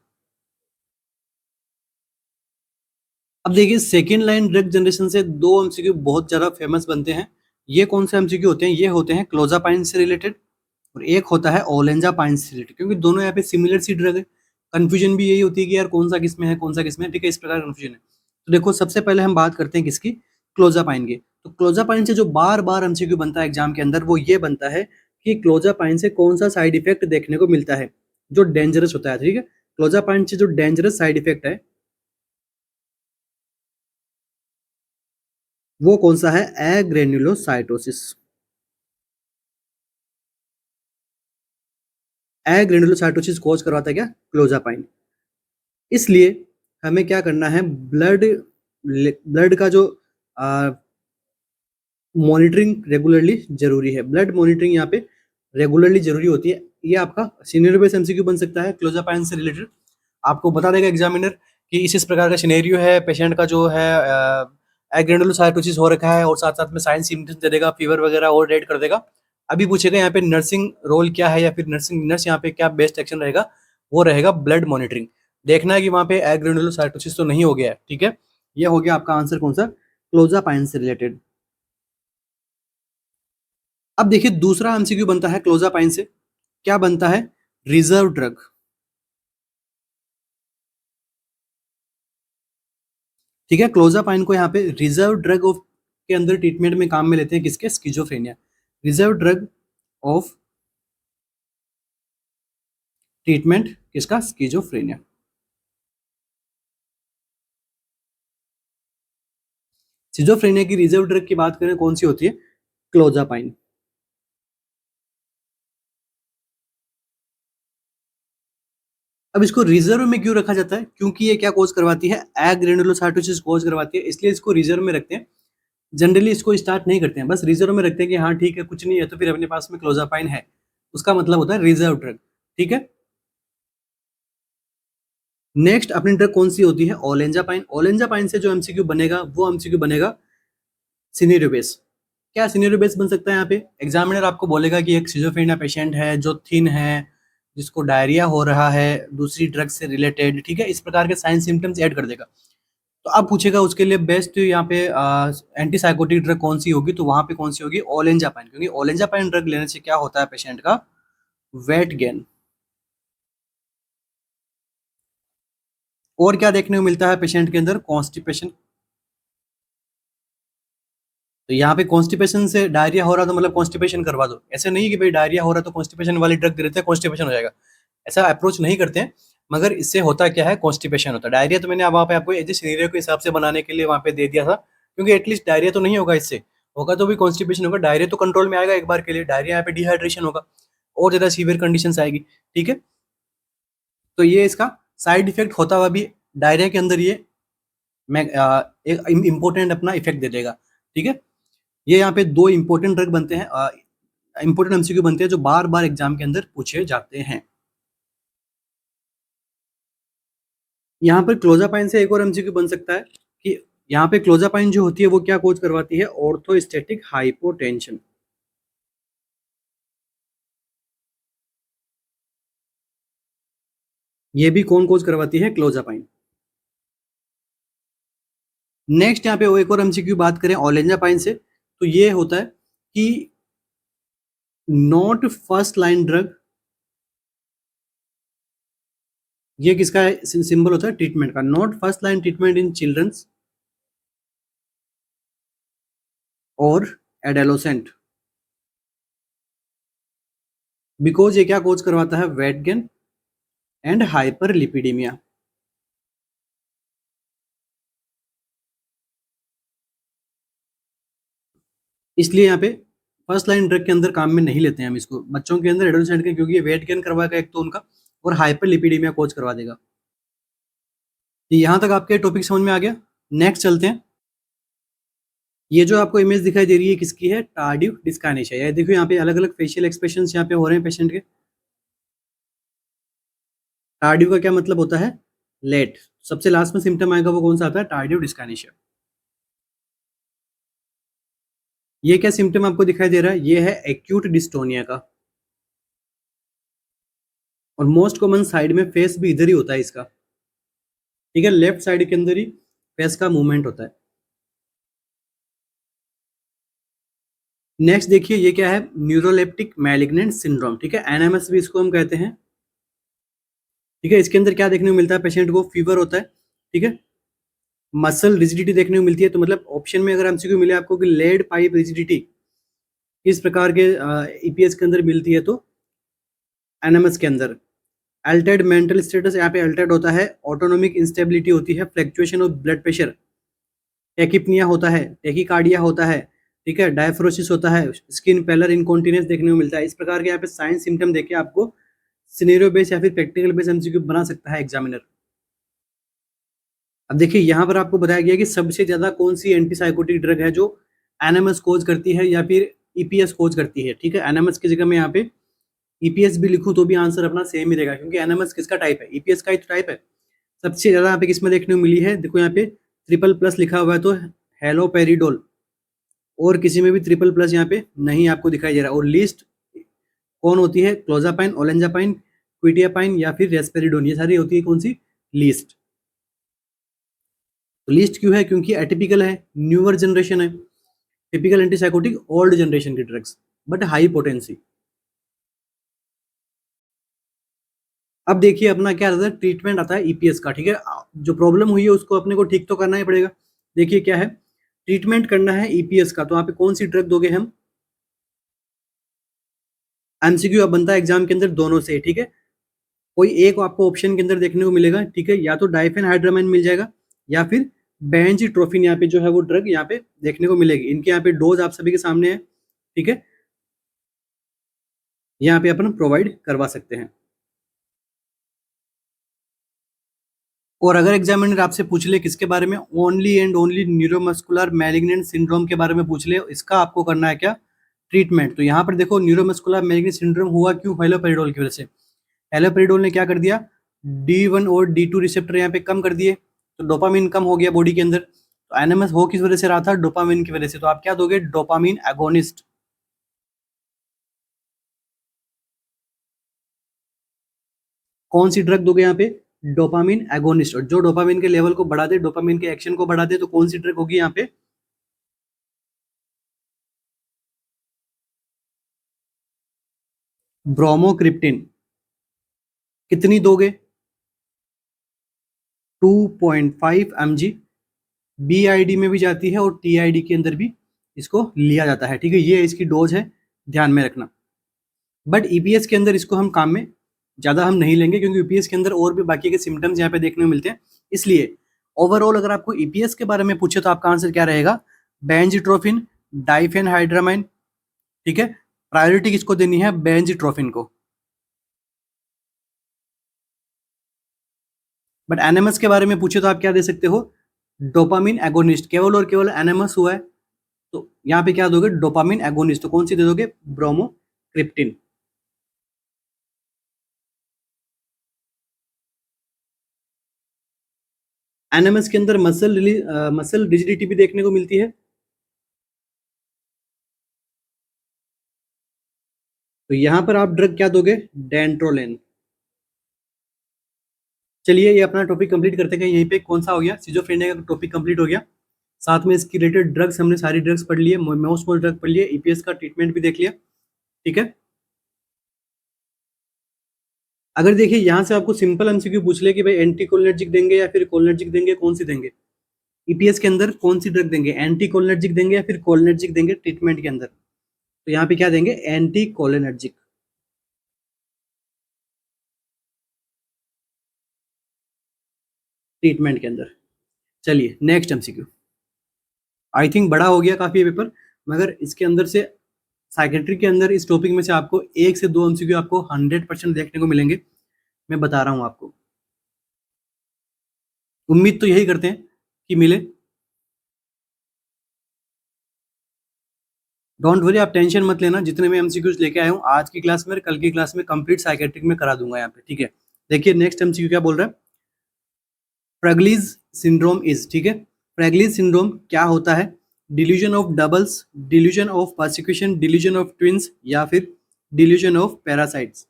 अब देखिए सेकेंड लाइन ड्रग जनरेशन से दो एमसीक्यू बहुत ज्यादा फेमस बनते हैं। ये कौन से एमसीक्यू होते हैं, ये होते हैं क्लोजापाइन से रिलेटेड, और एक होता है ओलेंजापाइन से रिलेटेड, क्योंकि दोनों यहाँ पे सिमिलर सी ड्रग है। कंफ्यूजन भी यही होती है कि यार कौन सा किसमें है, कौन सा किसमें है, ठीक है, इस प्रकार कंफ्यूजन है। तो देखो सबसे पहले हम बात करते हैं किसकी, क्लोजापाइन की। तो क्लोजापाइन से जो बार बार एमसीक्यू बनता है एग्जाम के अंदर वो ये बनता है कि क्लोजापाइन से कौन सा साइड इफेक्ट देखने को मिलता है जो डेंजरस होता है, ठीक है। क्लोजापाइन से जो डेंजरस साइड इफेक्ट है वो कौन सा है, एग्रेनुलोसाइटोसिस। एग्रेनुलोसाइटोसिस कॉज करवाता है क्या, क्लोजापाइन। इसलिए हमें क्या करना है, ब्लड ब्लड का जो मॉनिटरिंग रेगुलरली जरूरी है। ब्लड मॉनिटरिंग यहाँ पे रेगुलरली जरूरी होती है। ये आपका सिनेरियो बेस्ड एमसीक्यू बन सकता है क्लोजापाइन से रिलेटेड। आपको बता देगा एग्जामिनर कि इस प्रकार का सिनेरियो है, पेशेंट का जो है एग्रेनुलोसाइटोसिस हो रखा है और साथ साथ में साइन सिम्टम्स दे देगा, फीवर वगैरह और रेड कर देगा। अभी पूछेगा यहाँ पे नर्सिंग रोल क्या है या फिर नर्स यहाँ पे क्या बेस्ट एक्शन रहेगा, वो रहेगा ब्लड मॉनिटरिंग। देखना है कि वहां पे एग्रेनुलोसाइटोसिस तो नहीं हो गया है, ठीक है। ये हो गया आपका आंसर कौन सा, क्लोजापाइन से रिलेटेड। अब देखिए दूसरा एमसीक्यू बनता है क्लोजापाइन से, क्या बनता है, रिजर्व ड्रग। ठीक है, क्लोजापाइन को यहाँ पे रिजर्व ड्रग ऑफ के अंदर ट्रीटमेंट में काम में लेते हैं, किसके, schizophrenia. Reserve drug of treatment किसका, स्किजोफ्रेनिया। स्किजोफ्रेनिया की रिजर्व ड्रग की बात करें कौन सी होती है, क्लोजापाइन। अब इसको रिजर्व में क्यों रखा जाता है, क्योंकि ये क्या कोज करवाती है, एग्रेनुलोसाइटोसिस कोज करवाती है, इसलिए इसको रिजर्व में रखते हैं। जनरली इसको स्टार्ट नहीं करते हैं, बस रिजर्व में रखते हैं कि हाँ ठीक है कुछ नहीं है, तो फिर अपने पास में क्लोजापाइन है, उसका मतलब होता है रिजर्व ड्रग। ठीक है, नेक्स्ट अपनी ड्रग कौन सी होती है, ओलेंजापाइन। ओलेंजापाइन से जो एमसीक्यू बनेगा वो एमसीक्यू बनेगा सिनेरियो बेस। क्या सिनेरियो बेस बन सकता है, यहाँ पे एग्जामिनर आपको बोलेगा कि एक सिजोफ्रेनिया पेशेंट है जो थिन है, जिसको डायरिया हो रहा है दूसरी ड्रग से रिलेटेड, ठीक है, इस प्रकार के साइन सिम्टम्स ऐड कर देगा। तो अब पूछेगा उसके लिए बेस्ट यहाँ पे एंटी साइकोटिक ड्रग कौन सी होगी, तो वहां पे कौन सी होगी, ओलेंजापाइन, क्योंकि ओलेंजापाइन ड्रग लेने से क्या होता है पेशेंट का, वेट गेन। और क्या देखने को मिलता है पेशेंट के अंदर, कॉन्स्टिपेशन। तो यहाँ पे कॉन्स्टिपेशन से डायरिया हो रहा तो मतलब कॉन्स्टिपेशन करवा दो, ऐसे नहीं कि भाई डायरिया हो रहा तो कॉन्स्टिपेशन वाली ड्रग दे देते हैं कॉन्स्टिपेशन हो जाएगा, ऐसा अप्रोच नहीं करते हैं। मगर इससे होता क्या है, कॉन्स्टिपेशन होता है। डायरिया तो मैंने वहाँ पे आपको एज ए सिनेरियो के हिसाब से बनाने के लिए वहाँ पे दे दिया था, क्योंकि एटलीस्ट डायरिया तो नहीं होगा, इससे होगा तो भी कॉन्स्टिपेशन होगा, डायरिया तो कंट्रोल में आएगा एक बार के लिए, डायरिया यहाँ पे डिहाइड्रेशन होगा और ज्यादा सीवियर कंडीशन आएगी। ठीक है, तो ये इसका साइड इफेक्ट होता हुआ भी डायरिया के अंदर ये एक इम्पोर्टेंट अपना इफेक्ट दे देगा। ठीक है, ये यहाँ पे दो इंपॉर्टेंट ड्रग बनते हैं, इंपॉर्टेंट एमसीक्यू बनते हैं जो बार बार एग्जाम के अंदर पूछे जाते हैं। यहाँ पर क्लोजापाइन से एक और एमसीक्यू बन सकता है कि यहाँ पे क्लोजापाइन जो होती है वो क्या कोज करवाती है, ऑर्थोस्टैटिक हाइपोटेंशन। ये भी कौन कोज करवाती है, क्लोजापाइन। नेक्स्ट यहाँ पे वो एक और एमसीक्यू बात करें ओलेंजापाइन से, तो ये होता है कि नॉट फर्स्ट लाइन ड्रग, ये किसका सिंबल होता है, ट्रीटमेंट का, not first line treatment in childrens और एडोलेसेंट, बिकॉज ये क्या कोज करवाता है, वेट गेन एंड हाइपरलिपिडीमिया। इसलिए यहाँ पे फर्स्ट लाइन ड्रग के अंदर काम में नहीं लेते हैं हम इसको बच्चों के अंदर, एडोलेसेंट के, क्योंकि ये वेट गेन करवाएगा एक तो उनका, और हाइपरलिपिडीमिया कोज करवा देगा। तो यहाँ तक आपके टॉपिक समझ में आ गया। नेक्स्ट चलते हैं। ये जो आपको इमेज दिखाई दे रही है किसकी है, टार्डिव डिस्काइनेशिया। ये देखो यहाँ पे अलग अलग फेशियल एक्सप्रेशंस यहाँ पे हो रहे हैं पेशेंट के। टार्डिव का क्या मतलब होता है, लेट। सबसे लास्ट में सिम्टम आएगा वो कौन सा आता है, टार्डिव डिस्काइनेशिया। ये क्या सिम्टम आपको दिखाई दे रहा है, ये है एक्यूट डिस्टोनिया का, और मोस्ट कॉमन साइड में फेस भी इधर ही होता है इसका। ठीक है, लेफ्ट साइड के अंदर ही फेस का मूवमेंट होता है। नेक्स्ट देखिए ये क्या है, न्यूरोलेप्टिक मैलिग्नेंट सिंड्रोम। ठीक है, एनएमएस भी इसको हम कहते हैं। ठीक है, इसके अंदर क्या देखने को मिलता है, पेशेंट को फीवर होता है, ठीक है, मसल रिजिडिटी देखने को मिलती है। तो मतलब ऑप्शन में अगर एमसीक्यू मिले आपको कि लेड पाइप रिजिडिटी किस प्रकार के ईपीएस के अंदर मिलती है, तो एनएमएस के अंदर अल्टर्ड मेंटल स्टेटस यहाँ पे अल्टर्ड होता है, ऑटोनोमिक इंस्टेबिलिटी होती है, fluctuation of blood pressure, tachypnoea होता है, टेकिकार्डिया होता है, ठीक है, डायफ्रोसिस होता है, स्किन पेलर इनकॉन्टिनेंस देखने को मिलता है। इस प्रकार के यहाँ पे साइन सिम्टम देके आपको सिनेरियो बेस या फिर प्रैक्टिकल बेस एमसीक्यू बना सकता है एग्जामिनर। अब देखिए यहाँ पर आपको बताया गया कि सबसे ज्यादा कौन सी एंटीसाइकोटिक ड्रग है जो एनएमएस कोज करती है या फिर ईपीएस कोज करती है। ठीक है, एनएमएस की जगह मैं यहाँ पे ईपीएस भी लिखूं तो भी आंसर अपना सेम ही रहेगा, क्योंकि एनएमएस किसका टाइप है, ईपीएस का ही तो टाइप है। सबसे ज्यादा यहाँ पे किसमें देखने को मिली है, देखो यहाँ पे ट्रिपल प्लस लिखा हुआ है, तो हेलोपेरिडोल, और किसी में भी ट्रिपल प्लस यहाँ पे नहीं आपको दिखाई दे रहा। और लिस्ट कौन होती है, क्लोजापाइन, ओलेंजापाइन, क्विटियापाइन या फिर रेस्पेरिडोन, ये सारी होती है कौन सी, लीस्ट। तो लीस्ट क्यों है? क्योंकि एटिपिकल है, न्यूअर जनरेशन है। टिपिकल एंटीसाइकोटिक ओल्ड जनरेशन की ड्रग्स, बट हाई पोटेंसी। अब देखिए अपना क्या रहता है, ट्रीटमेंट आता है ईपीएस का, ठीक है। जो प्रॉब्लम हुई है उसको अपने को ठीक तो करना ही पड़ेगा। देखिए क्या है, ट्रीटमेंट करना है ईपीएस का, तो यहाँ पे कौन सी ड्रग दोगे हम? एमसीक्यू अब बनता है एग्जाम के अंदर दोनों से, ठीक है। कोई एक आपको ऑप्शन के अंदर देखने को मिलेगा, ठीक है, या तो डाइफेनहाइड्रामाइन मिल जाएगा या फिर बेंजीट्रोफिन यहाँ पे जो है वो ड्रग यहाँ पे देखने को मिलेगी। इनके यहाँ पे डोज आप सभी के सामने है, ठीक है, यहाँ पे अपन प्रोवाइड करवा सकते हैं। और अगर एग्जामिनर आपसे पूछ ले किसके बारे में, only and only neuromuscular malignant syndrome के बारे में पूछ ले, इसका आपको करना है क्या? ट्रीटमेंट। तो यहाँ पर देखो न्यूरोमस्कुलर मैलिग्नेंट सिंड्रोम हुआ क्यों? हेलोपेरिडोल की वजह से। हेलोपेरिडोल ने क्या कर दिया, D1 और D2 रिसेप्टर यहाँ पे कम कर दिए, तो डोपामिन कम हो गया बॉडी के अंदर। तो एनएमएस हो किस वजह से रहा था? डोपामिन की वजह से। तो आप क्या दोगे? Dopamine agonist. कौन सी ड्रग दोगे यहाँ पे? Dopamine agonist. और जो डोपामिन के लेवल को बढ़ा दे, डोपामिन के एक्शन को बढ़ा दे, तो कौन सी ड्रग होगी यहाँ पे? ब्रोमोक्रिप्टिन। कितनी दोगे? 2.5 mg। बीआईडी में भी जाती है और टीआईडी के अंदर भी इसको लिया जाता है, ठीक है। ये इसकी डोज है, ध्यान में रखना। बट ईपीएस के अंदर इसको हम काम में ज़्यादा हम नहीं लेंगे, क्योंकि ईपीएस के अंदर और भी बाकी के सिम्टम्स यहाँ पे देखने को मिलते हैं। इसलिए ओवरऑल अगर आपको ईपीएस के बारे में पूछे तो आपका आंसर क्या रहेगा? बेंजीट्रोफिन, डाइफेनहाइड्रामाइन, ठीक है। प्रायोरिटी किसको देनी है? बेंजीट्रोफिन को। बट एनएमएस के बारे में पूछे तो आप क्या दे सकते हो? Dopamine agonist. केवल और केवल एनएमएस हुआ है, तो यहाँ पे क्या दोगे? Dopamine agonist. तो कौन सी दे दोगे? ब्रोमोक्रिप्टिन। एनएमएस के अंदर मसल रिजिडिटी भी देखने को मिलती है, तो यहां पर आप ड्रग क्या दोगे? डेंट्रोलेन। चलिए ये अपना टॉपिक कंप्लीट करते हैं। यहीं पे कौन सा हो गया? सिजोफ्रेनिया का टॉपिक कंप्लीट हो गया। साथ में इसकी रिलेटेड ड्रग्स हमने सारी ड्रग्स पढ़ लिए, मोस्ट ड्रग पढ़ लिए, ईपीएस का ट्रीटमेंट भी देख लिया, ठीक है। अगर देखिए यहाँ से आपको सिंपल एमसीक्यू पूछ ले कि भाई एंटी कोलिनर्जिक देंगे या फिर कोलिनर्जिक देंगे, कौन सी देंगे? ईपीएस के अंदर कौन सी ड्रग देंगे? एंटी कोलिनर्जिक देंगे या फिर कोलिनर्जिक देंगे ट्रीटमेंट के अंदर? तो यहाँ पे क्या देंगे? एंटी कोलिनर्जिक ट्रीटमेंट के अंदर। चलिए नेक्स्ट एमसीक्यू। आई थिंक बड़ा हो गया काफी ये पेपर, मगर इसके अंदर से साइकेट्री के अंदर इस टॉपिक में से आपको 1 से 2 एमसीक्यू आपको 100% देखने को मिलेंगे, मैं बता रहा हूँ आपको। उम्मीद तो यही करते हैं कि मिले। डोंट वरी, आप टेंशन मत लेना, जितने मैं एमसीक्यूज लेके आया हूँ आज की क्लास में, कल की क्लास में कंप्लीट साइकेट्रिक में करा दूंगा यहाँ पे, ठीक है। देखिए नेक्स्ट एमसीक्यू क्या बोल रहा है। फ्रेगलीज सिंड्रोम इज, ठीक है। फ्रेगलीज सिंड्रोम क्या होता है? Delusion of doubles, delusion of persecution, delusion of twins या फिर डिल्यूजन ऑफ पैरासाइट्स?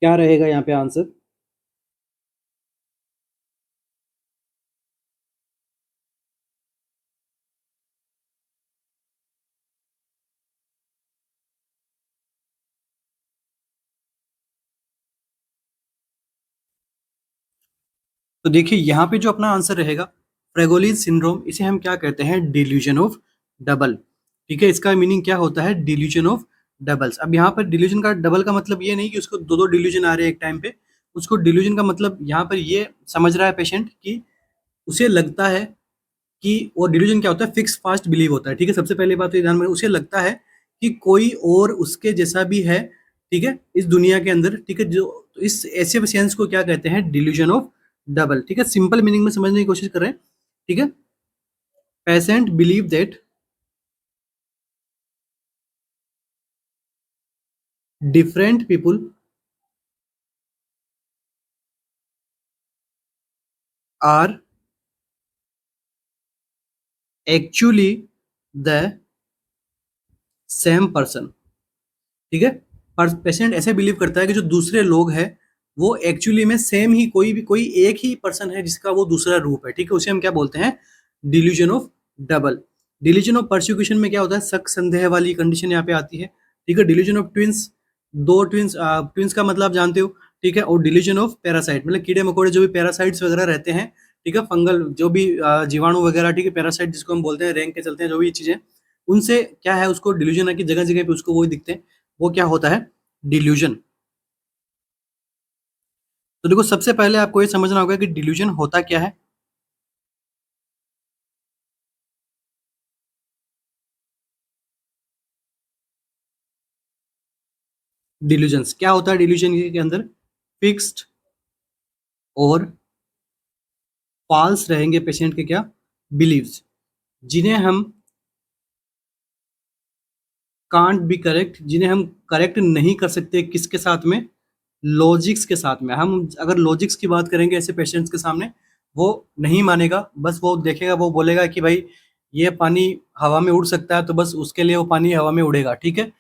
क्या रहेगा यहाँ पे आंसर? तो देखिए यहाँ पे जो अपना आंसर रहेगा, फ्रेगोलिस सिंड्रोम, इसे हम क्या कहते हैं? डिल्यूजन ऑफ डबल, ठीक है। इसका मीनिंग क्या होता है? Delusion of doubles. अब यहाँ पर डिल्यूजन का डबल का मतलब ये नहीं कि उसको दो दो डिल्यूजन आ रहे हैं एक टाइम पे। उसको डिल्यूजन का मतलब यहाँ पर ये समझ रहा है पेशेंट कि उसे लगता है कि, और डिल्यूजन क्या होता है? फिक्स फास्ट बिलीव होता है, ठीक है। सबसे पहले बात तो ये ध्यान में, उसे लगता है कि कोई और उसके जैसा भी है, ठीक है, इस दुनिया के अंदर, ठीक है। जो तो इस ऐसे सेंस को क्या कहते हैं? डिल्यूजन ऑफ डबल, ठीक है। सिंपल मीनिंग में समझने की कोशिश कर रहे हैं, ठीक है। Patient believe that different people are actually the same person, ठीक है। पर पेशेंट ऐसे बिलीव करता है कि जो दूसरे लोग हैं वो एक्चुअली में सेम ही कोई एक ही पर्सन है जिसका वो दूसरा रूप है, ठीक है। उसे हम क्या बोलते हैं, delusion of double. Delusion of persecution में क्या होता है, शक संदेह वाली कंडीशन यहाँ पे आती है, ठीक है। डिल्यूजन ऑफ ट्विंस, दो ट्विंस, ट्विंस का मतलब आप जानते हो, ठीक है। और डिल्यूजन ऑफ पैरासाइट मतलब कीड़े मकोड़े जो भी पैरासाइट्स वगैरह रहते हैं, ठीक है, फंगल जो भी जीवाणु वगैरह, ठीक है, पैरासाइट जिसको हम बोलते हैं, रैंक के चलते हैं जो भी चीजें, उनसे क्या है, उसको डिल्यूजन है कि जगह जगह पे उसको वही दिखते हैं, वो क्या होता है, डिल्यूजन। तो देखो सबसे पहले आपको ये समझना होगा कि डिल्यूजन होता क्या है। डिल्यूजन्स क्या होता है, डिल्यूजन के अंदर फिक्स्ड और फॉल्स रहेंगे पेशेंट के क्या, बिलीव्स, जिन्हें हम कांट बी करेक्ट, जिन्हें हम करेक्ट नहीं कर सकते, किसके साथ में, लॉजिक्स के साथ में। हम अगर लॉजिक्स की बात करेंगे ऐसे पेशेंट्स के सामने, वो नहीं मानेगा, बस वो देखेगा, वो बोलेगा कि भाई ये पानी हवा में उड़ सकता है, तो बस उसके लिए वो पानी हवा में उड़ेगा, ठीक है।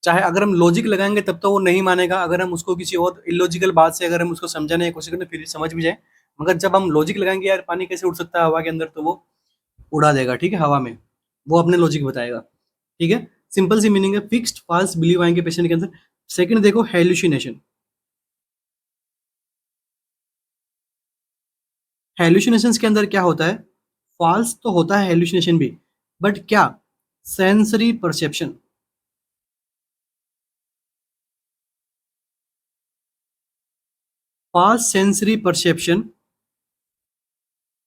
चाहे अगर हम लॉजिक लगाएंगे तब तो वो नहीं मानेगा, अगर हम उसको किसी और इलॉजिकल बात से अगर हम उसको समझाने की कोशिश करें फिर समझ भी जाए, मगर जब हम लॉजिक लगाएंगे यार पानी कैसे उड़ सकता है हवा के अंदर, तो वो उड़ा देगा, ठीक है, हवा में, वो अपने लॉजिक बताएगा, ठीक है। सिंपल सी मीनिंग है, फिक्स्ड फॉल्स बिलीव आएंगे पेशेंट के अंदर। सेकंड देखो, हेलुसिनेशन। हेलुसिनेशंस के अंदर क्या होता है, फॉल्स तो होता है हेलुसिनेशन भी, बट क्या, sensory perception, false sensory perception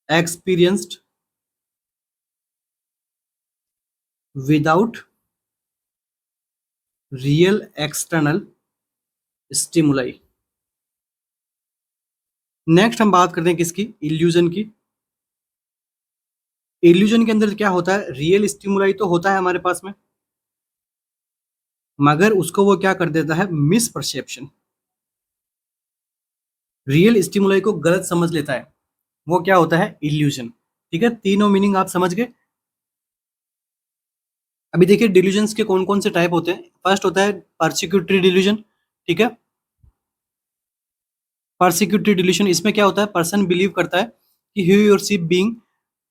experienced without real external stimuli. Next हम बात करते हैं किसकी, इल्यूजन की। इल्यूजन के अंदर क्या होता है, रियल स्टिमुलाई तो होता है हमारे पास में, मगर उसको वो क्या कर देता है, मिस परसेप्शन, रियल स्टिमुलाई को गलत समझ लेता है, वो क्या होता है, इल्यूजन, ठीक है। तीनों मीनिंग आप समझ गए। अभी देखिए डिल्यूजन्स के कौन कौन से टाइप होते हैं। फर्स्ट होता है परसिक्यूटरी डिल्यूजन, ठीक है। परसिक्यूटरी डिल्यूशन, इसमें क्या होता है, पर्सन बिलीव करता है कि ही और she being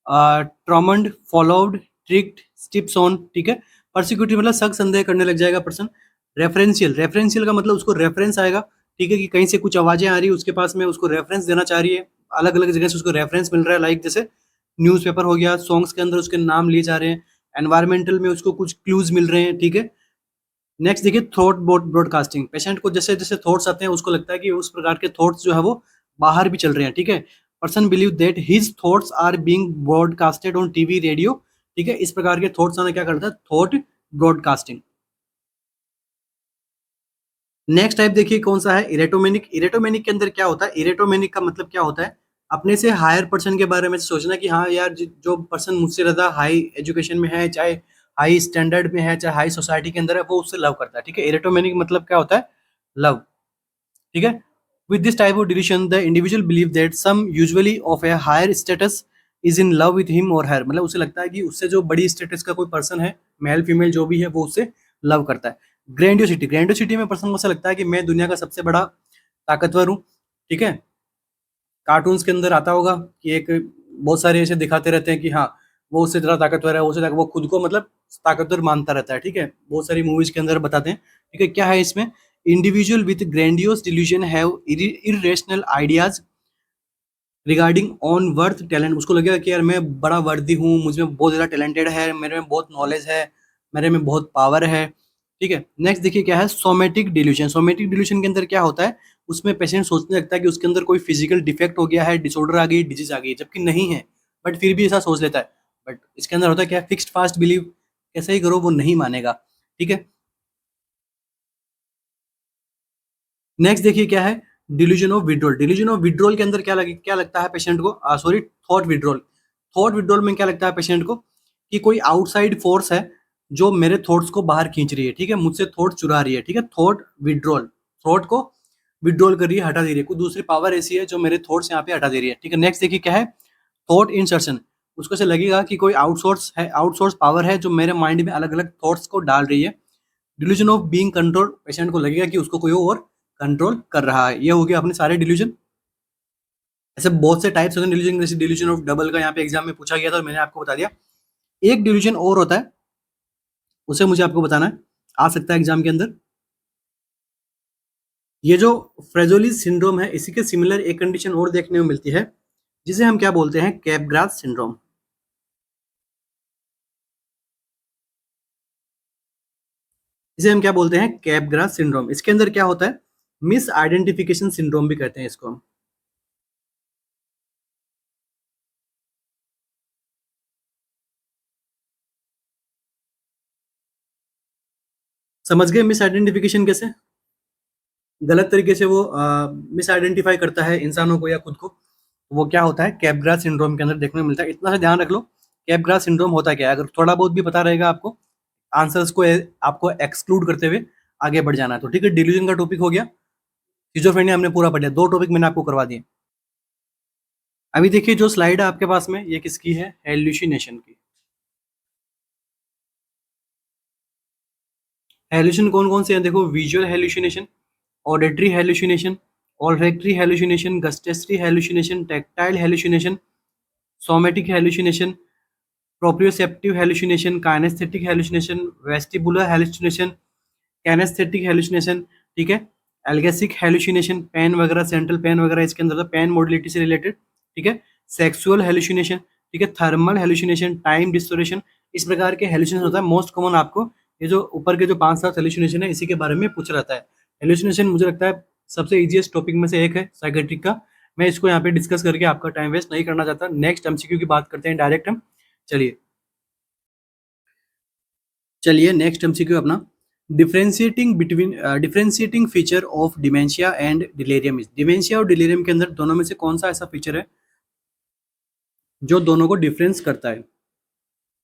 tormented, followed, tricked, स्टिप्स ऑन, ठीक है। परसिक्यूटरी मतलब शक संदेह करने लग जाएगा पर्सन। रेफरेंशियल, रेफरेंशियल का मतलब उसको रेफरेंस आएगा, ठीक है, कि कहीं से कुछ आवाजें आ रही है उसके पास में, उसको रेफरेंस देना चाह रही है, अलग अलग जगह से उसको रेफरेंस मिल रहा है, लाइक जैसे न्यूज़पेपर हो गया, सॉन्ग्स के अंदर उसके नाम लिए जा रहे हैं, एनवायरमेंटल में उसको कुछ क्लूज मिल रहे हैं, ठीक है। नेक्स्ट देखिए थॉट ब्रॉडकास्टिंग, पेशेंट को जैसे जैसे थॉट्स आते हैं उसको लगता है कि उस प्रकार के थॉट्स जो है वो बाहर भी चल रहे हैं, ठीक है। Person believe that his thoughts are being broadcasted on TV, radio, ठीक है। इस प्रकार के थॉट्स आना क्या करता है, थॉट ब्रॉडकास्टिंग। नेक्स्ट टाइप देखिए कौन सा है, इरेटोमेनिक। इरेटोमेनिक के अंदर क्या होता है, इरेटोमेनिक का मतलब क्या होता है, अपने से हायर पर्सन के बारे में सोचना कि हाँ यार जो पर्सन मुझसे ज़्यादा हाई एजुकेशन में है, चाहे हाई स्टैंडर्ड में है, चाहे हाई सोसाइटी के अंदर है, वो उससे लव करता है, ठीक है। इरेटोमेनिक मतलब क्या होता है, लव, ठीक है। With this type of delusion the individual believe that some usually of a higher status is in love with him और हर, मतलब उसे लगता है कि उससे जो बड़ी स्टेटस का कोई पर्सन है, मेल फीमेल जो भी है, वो उससे लव करता है। ग्रैंडियोसिटी, ग्रैंडियोसिटी में पर्सन को ऐसा लगता है कि मैं दुनिया का सबसे बड़ा ताकतवर हूँ, ठीक है। कार्टून्स के अंदर आता होगा कि एक बहुत सारे ऐसे दिखाते रहते हैं कि हाँ वो उससे ज़्यादा ताकतवर है, वो उससे वो खुद को मतलब ताकतवर मानता रहता है, ठीक है। बहुत सारी मूवीज के अंदर बताते हैं, ठीक है। क्या है इसमें, individual with grandiose delusion have irrational ideas regarding on worth talent, उसको लगेगा कि यार मैं बड़ा वर्दी हूँ, मुझ में बहुत ज़्यादा टैलेंटेड है, मेरे में बहुत नॉलेज है, मेरे में बहुत पावर है, ठीक है। नेक्स्ट देखिए क्या है, सोमेटिक डिल्यूशन। सोमेटिक डिल्यूशन के अंदर क्या होता है, उसमें पेशेंट सोचने लगता है कि उसके अंदर कोई फिजिकल डिफेक्ट हो गया है, डिसऑर्डर आ गई, डिजीज आ गई, जबकि नहीं है, बट फिर भी ऐसा सोच लेता है। बट इसके अंदर होता है क्या, फिक्स्ड फास्ट बिलीव, कैसे ही करो वो नहीं मानेगा, ठीक है। नेक्स्ट देखिए क्या है, delusion of withdrawal. Delusion of withdrawal के अंदर क्या लगता है पेशेंट को, sorry, thought withdrawal. Thought withdrawal में क्या लगता है पेशेंट को कि कोई आउटसाइड फोर्स है जो मेरे थॉट्स को बाहर खींच रही है, ठीक है, मुझसे थॉट चुरा रही है, ठीक है। थॉट विड्रॉल, थॉट को विड्रॉल कर रही है, हटा दे रही है, कोई दूसरी पावर ऐसी है जो मेरे थॉट्स यहाँ पे हटा दे रही है, ठीक है। नेक्स्ट देखिए क्या है, थॉट इंसर्शन। उसको ऐसे लगेगा कि कोई आउटसोर्स पावर है जो मेरे माइंड में अलग-अलग थॉट्स को डाल रही है। Delusion of being control, patient को लगेगा कि उसको कोई और कंट्रोल कर रहा है। ये हो गया अपने सारे डिल्यूजन। ऐसे बहुत से टाइप्स होते हैं डिल्यूजन, जैसे डिल्यूजन ऑफ डबल का यहाँ पे एग्जाम में पूछा गया था और मैंने आपको बता दिया। एक डिल्यूजन और होता है, उसे मुझे आपको बताना है, आ सकता है एग्जाम के अंदर। ये जो फ्रेजोली सिंड्रोम है, इसी के सिमिलर एक कंडीशन और देखने में मिलती है, जिसे हम क्या बोलते हैं, कैपग्रास सिंड्रोम। इसे हम क्या बोलते हैं, कैपग्रास सिंड्रोम। इसके अंदर क्या होता है, मिस आइडेंटिफिकेशन सिंड्रोम भी कहते हैं इसको हम। समझ गए मिस आइडेंटिफिकेशन कैसे? गलत तरीके से वो मिस आइडेंटिफाई करता है इंसानों को या खुद को, वो क्या होता है, कैपग्रास सिंड्रोम के अंदर देखने को मिलता है। इतना सा ध्यान रख लो, कैपग्रास सिंड्रोम होता क्या है। अगर थोड़ा बहुत भी पता रहेगा आपको, आंसर्स को आपको एक्सक्लूड करते हुए आगे बढ़ जाना है। तो ठीक है, डिल्यूजन का टॉपिक हो गया, स्किज़ोफ्रेनिया हमने पूरा पढ़ लिया। 2 टॉपिक मैंने आपको करवा दिए। अभी देखिए जो स्लाइड है आपके पास में, ये किसकी है, हेलुसिनेशन की। हेलुसिन कौन-कौन से हैं देखो, visual hallucination, auditory hallucination, olfactory hallucination, gustatory hallucination, tactile hallucination, somatic hallucination, proprioceptive hallucination, kinaesthetic hallucination, vestibular hallucination, cenesthetic hallucination, ठीक है। एल्गेसिक हेलुसिनेशन, पेन वगैरह, सेंट्रल पेन वगैरह इसके अंदर था, पेन मोडलिटी से रिलेटेड, ठीक है। सेक्सुअल हेलुसिनेशन, ठीक है। थर्मल हेलुसिनेशन, टाइम डिस्टोरेशन, इस प्रकार के हेलुसिनेशन होता है। मोस्ट कॉमन आपको ये जो ऊपर के जो 5-7 हेलुसिनेशन है, इसी के बारे में पूछा रहता है। हेलुसिनेशन मुझे लगता है सबसे ईजिएस्ट टॉपिक में से एक है साइकेट्रिक का। मैं इसको यहाँ पे डिस्कस करके आपका टाइम वेस्ट नहीं करना चाहता। नेक्स्ट एमसीक्यू की बात करते हैं डायरेक्ट हम। चलिए चलिए नेक्स्ट एमसीक्यू अपना, differentiating feature of dementia and delirium is. Dementia और डिलेरियम के अंदर दोनों में से कौन सा ऐसा फीचर है जो दोनों को डिफरेंस करता है?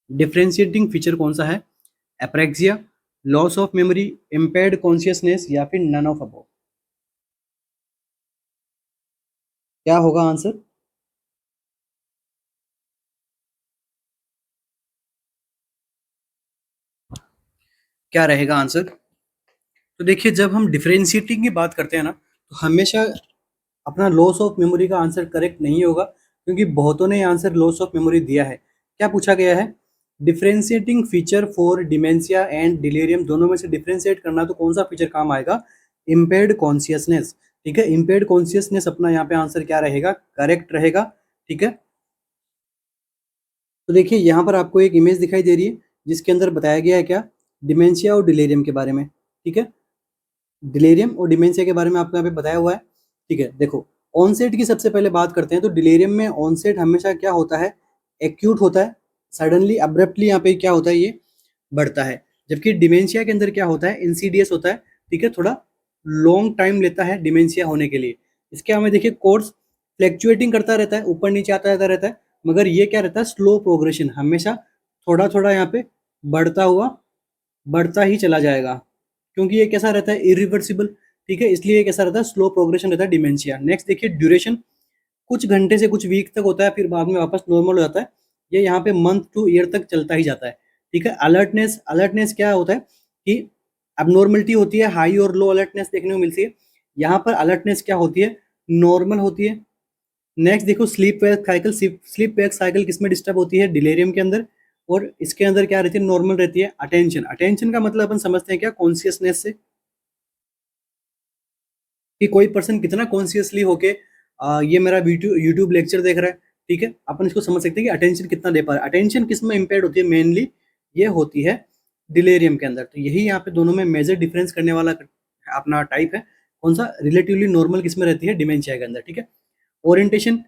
डिफरेंशिएटिंग फीचर कौन सा है? Apraxia, loss of memory, impaired consciousness, या फिर नन ऑफ अबव? क्या होगा आंसर? क्या रहेगा आंसर? तो देखिए जब हम डिफरेंशिएटिंग की बात करते हैं ना, तो हमेशा अपना लॉस ऑफ मेमोरी का आंसर करेक्ट नहीं होगा, क्योंकि बहुतों ने आंसर लॉस ऑफ मेमोरी दिया है। क्या पूछा गया है? Differentiating feature for dementia and delirium, दोनों में से डिफरेंशिएट करना तो कौन सा फीचर काम आएगा? इम्पेयर्ड कॉन्शियसनेस, ठीक है। इम्पेयर्ड कॉन्शियसनेस अपना यहाँ पे आंसर क्या रहेगा, करेक्ट रहेगा, ठीक है। तो देखिए यहाँ पर आपको एक इमेज दिखाई दे रही है, जिसके अंदर बताया गया है क्या, डिमेंशिया और डिलीरियम के बारे में, ठीक है। डिलेरियम और डिमेंशिया के बारे में आपको यहाँ पे बताया हुआ है, ठीक है। देखो ऑनसेट की सबसे पहले बात करते हैं, तो डिलेरियम में ऑनसेट हमेशा क्या होता है, एक्यूट होता है, सडनली अब्रप्टली यहाँ पे क्या होता है, ये बढ़ता है। जबकि डिमेंशिया के अंदर क्या होता है, इंसीडियस होता है, ठीक है, थोड़ा लॉन्ग टाइम लेता है डिमेंशिया होने के लिए। इसके हमें देखिए कोर्स फ्लैक्चुएटिंग करता रहता है, ऊपर नीचे आता जाता रहता है, मगर ये क्या रहता है, स्लो प्रोग्रेशन, हमेशा थोड़ा थोड़ा यहाँ पे बढ़ता हुआ बढ़ता ही चला जाएगा, क्योंकि ये कैसा रहता है, इरिवर्सिबल, ठीक है, इसलिए ये कैसा रहता है, स्लो प्रोग्रेशन रहता है डिमेंशिया। नेक्स्ट देखिए ड्यूरेशन, कुछ घंटे से कुछ वीक तक होता है, फिर बाद में वापस नॉर्मल हो जाता है। ये यहाँ पे मंथ टू ईयर तक चलता ही जाता है, ठीक है। अलर्टनेस, अलर्टनेस क्या होता है कि अबनॉर्मलिटी होती है, हाई और लो अलर्टनेस देखने को मिलती है। यहाँ पर अलर्टनेस क्या होती है, नॉर्मल होती है। नेक्स्ट देखो sleep wake cycle, sleep wake cycle किसमें डिस्टर्ब होती है, डिलेरियम के अंदर, और इसके अंदर क्या रहती है, नॉर्मल रहती है। अटेंशन, अटेंशन का मतलब अपन समझते हैं क्या, कॉन्शियसनेस से, कि कोई पर्सन कितना कॉन्शियसली होके ये मेरा वीडियो यूट्यूब लेक्चर देख रहा है, ठीक है, अपन इसको समझ सकते हैं कि अटेंशन कितना दे पा रहा है। अटेंशन किस में इम्पेयर्ड होती है, मेनली ये होती है डिलेरियम के अंदर। तो यही यहाँ पे दोनों में मेजर डिफरेंस करने वाला अपना टाइप है, कौन सा, रिलेटिवली नॉर्मल किस में रहती है, डिमेंशिया के अंदर, ठीक है। ओरिएंटेशन,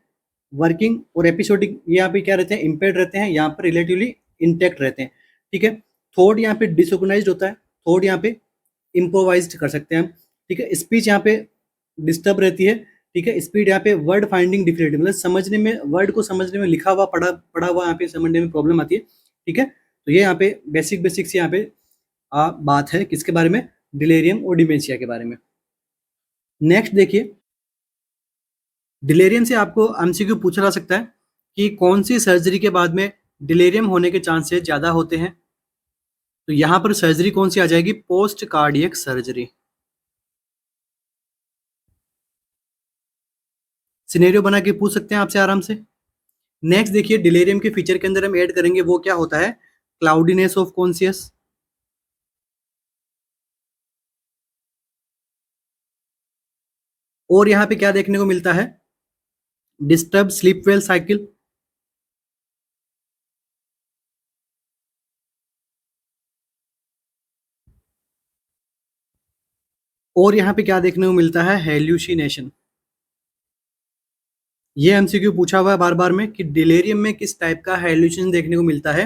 वर्किंग और एपिसोडिक, ये यहाँ पे क्या रहते हैं, इम्पेयर्ड रहते हैं, यहाँ पर रिलेटिवली इंटैक्ट रहते हैं, ठीक है। थॉट यहाँ पे डिसऑर्गेनाइज्ड होता है, थॉट यहाँ पे इम्प्रोवाइज्ड कर सकते हैं हम, ठीक है। स्पीच यहाँ पे डिस्टर्ब रहती है, ठीक है। स्पीड यहाँ पे वर्ड फाइंडिंग डिफिकल्टी, मतलब समझने में, वर्ड को समझने में, लिखा हुआ पढ़ा पढ़ा हुआ यहाँ पे समझने में प्रॉब्लम आती है, ठीक है। तो ये यहाँ पे बेसिक बेसिक्स यहाँ पे बात है किसके बारे में, डिलेरियम और डिमेंशिया के बारे में। नेक्स्ट देखिए, डिलेरियम से आपको एमसीक्यू पूछा जा सकता है कि कौन सी सर्जरी के बाद में डिलीरियम होने के चांसेस ज़्यादा होते हैं। तो यहाँ पर सर्जरी कौन सी आ जाएगी, पोस्ट कार्डियक सर्जरी। सिनेरियो बना के पूछ सकते हैं आपसे आराम से। नेक्स्ट देखिए, डिलीरियम के फीचर के अंदर हम ऐड करेंगे वो क्या होता है, क्लाउडीनेस ऑफ कॉन्शियस। और यहाँ पे क्या देखने को मिलता है, डिस्टर्ब स्लीप वेल साइकिल। और यहाँ पे क्या देखने को मिलता है, हेल्यूसिनेशन। ये एमसीक्यू पूछा हुआ है बार बार में कि डिलीरियम में किस टाइप का हेल्यूसिनेशन देखने को मिलता है,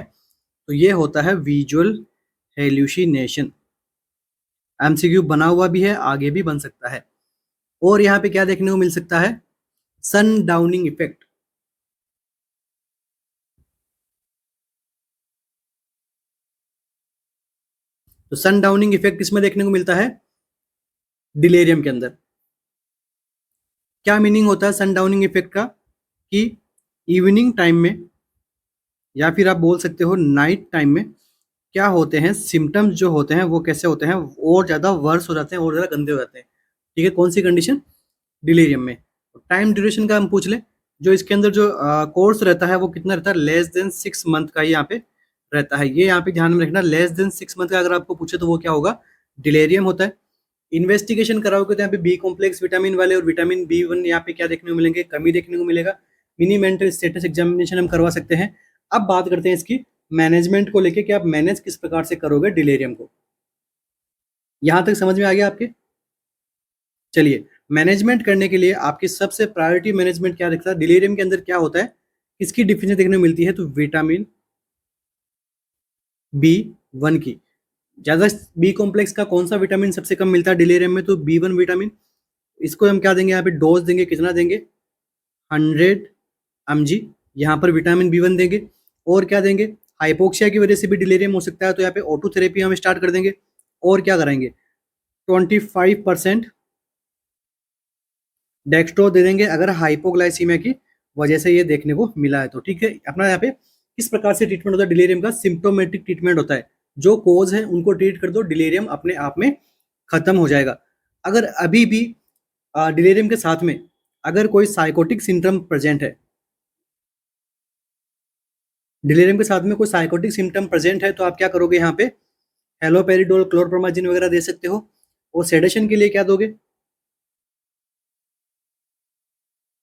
तो ये होता है विजुअल हेल्यूसिनेशन। एमसीक्यू बना हुआ भी है, आगे भी बन सकता है। और यहाँ पे क्या देखने को मिल सकता है, सन डाउनिंग इफेक्ट। तो सन डाउनिंग इफेक्ट किसमें देखने को मिलता है, डिलीरियम के अंदर। क्या मीनिंग होता है सन डाउनिंग इफेक्ट का, कि इवनिंग टाइम में या फिर आप बोल सकते हो नाइट टाइम में क्या होते हैं, सिम्टम्स जो होते हैं वो कैसे होते हैं, और ज़्यादा वर्स हो जाते हैं और ज़्यादा गंदे हो जाते हैं। ठीक है, कौन सी कंडीशन, डिलीरियम में। टाइम ड्यूरेशन का हम पूछ ले, जो इसके अंदर जो कोर्स रहता है वो कितना रहता है, लेस देन 6 मंथ का ही यहाँ पे रहता है। ये यहाँ पे ध्यान में रखना, लेस देन 6 मंथ का अगर आपको पूछे तो वो क्या होगा, डिलेरियम होता है। इन्वेस्टिगेशन कराओगे तो यहाँ पे बी कॉम्प्लेक्स विटामिन वाले और विटामिन B1 यहाँ पे क्या देखने को मिलेंगे, कमी देखने को मिलेगा। मिनी मेंटल स्टेटस एग्जामिनेशन हम करवा सकते हैं। अब बात करते हैं इसकी मैनेजमेंट को लेके कि आप मैनेज किस प्रकार से करोगे डिलेरियम को। यहाँ तक समझ में आ गया आपके। चलिए, मैनेजमेंट करने के लिए आपकी सबसे प्रायोरिटी मैनेजमेंट क्या रखता है, डिलीरियम के अंदर क्या होता है, किसकी डिफिनेशन देखने को मिलती है, तो विटामिन B1 की। ज्यादा बी कॉम्प्लेक्स का कौन सा विटामिन सबसे कम मिलता है डिलीरियम में, तो B1 विटामिन। इसको हम क्या देंगे, यहाँ पे डोज देंगे, कितना देंगे, 100 mg। यहाँ पर विटामिन B1 देंगे। और क्या देंगे, हाइपोक्सिया की वजह से भी डिलीरियम हो सकता है, तो यहाँ पे ऑटो थेरेपी हम स्टार्ट कर देंगे। और क्या कराएंगे, 25% डेक्स्ट्रो दे देंगे अगर हाइपोग्लाइसीमिया की वजह से ये देखने को मिला है तो। ठीक है, अपना यहाँ पे किस प्रकार से ट्रीटमेंट होता है डिलीरियम का, सिम्प्टोमेटिक ट्रीटमेंट होता है। जो कोज है उनको ट्रीट कर दो, डिलीरियम अपने आप में खत्म हो जाएगा। अगर अभी भी डिलीरियम के साथ में अगर कोई साइकोटिक सिम्टम प्रेजेंट है, डिलीरियम के साथ में कोई साइकोटिक सिम्टम प्रेजेंट है, तो आप क्या करोगे, यहाँ पे हेलोपेरिडोल, क्लोरप्रोमाजिन वगैरह दे सकते हो। और सेडेशन के लिए क्या दोगे,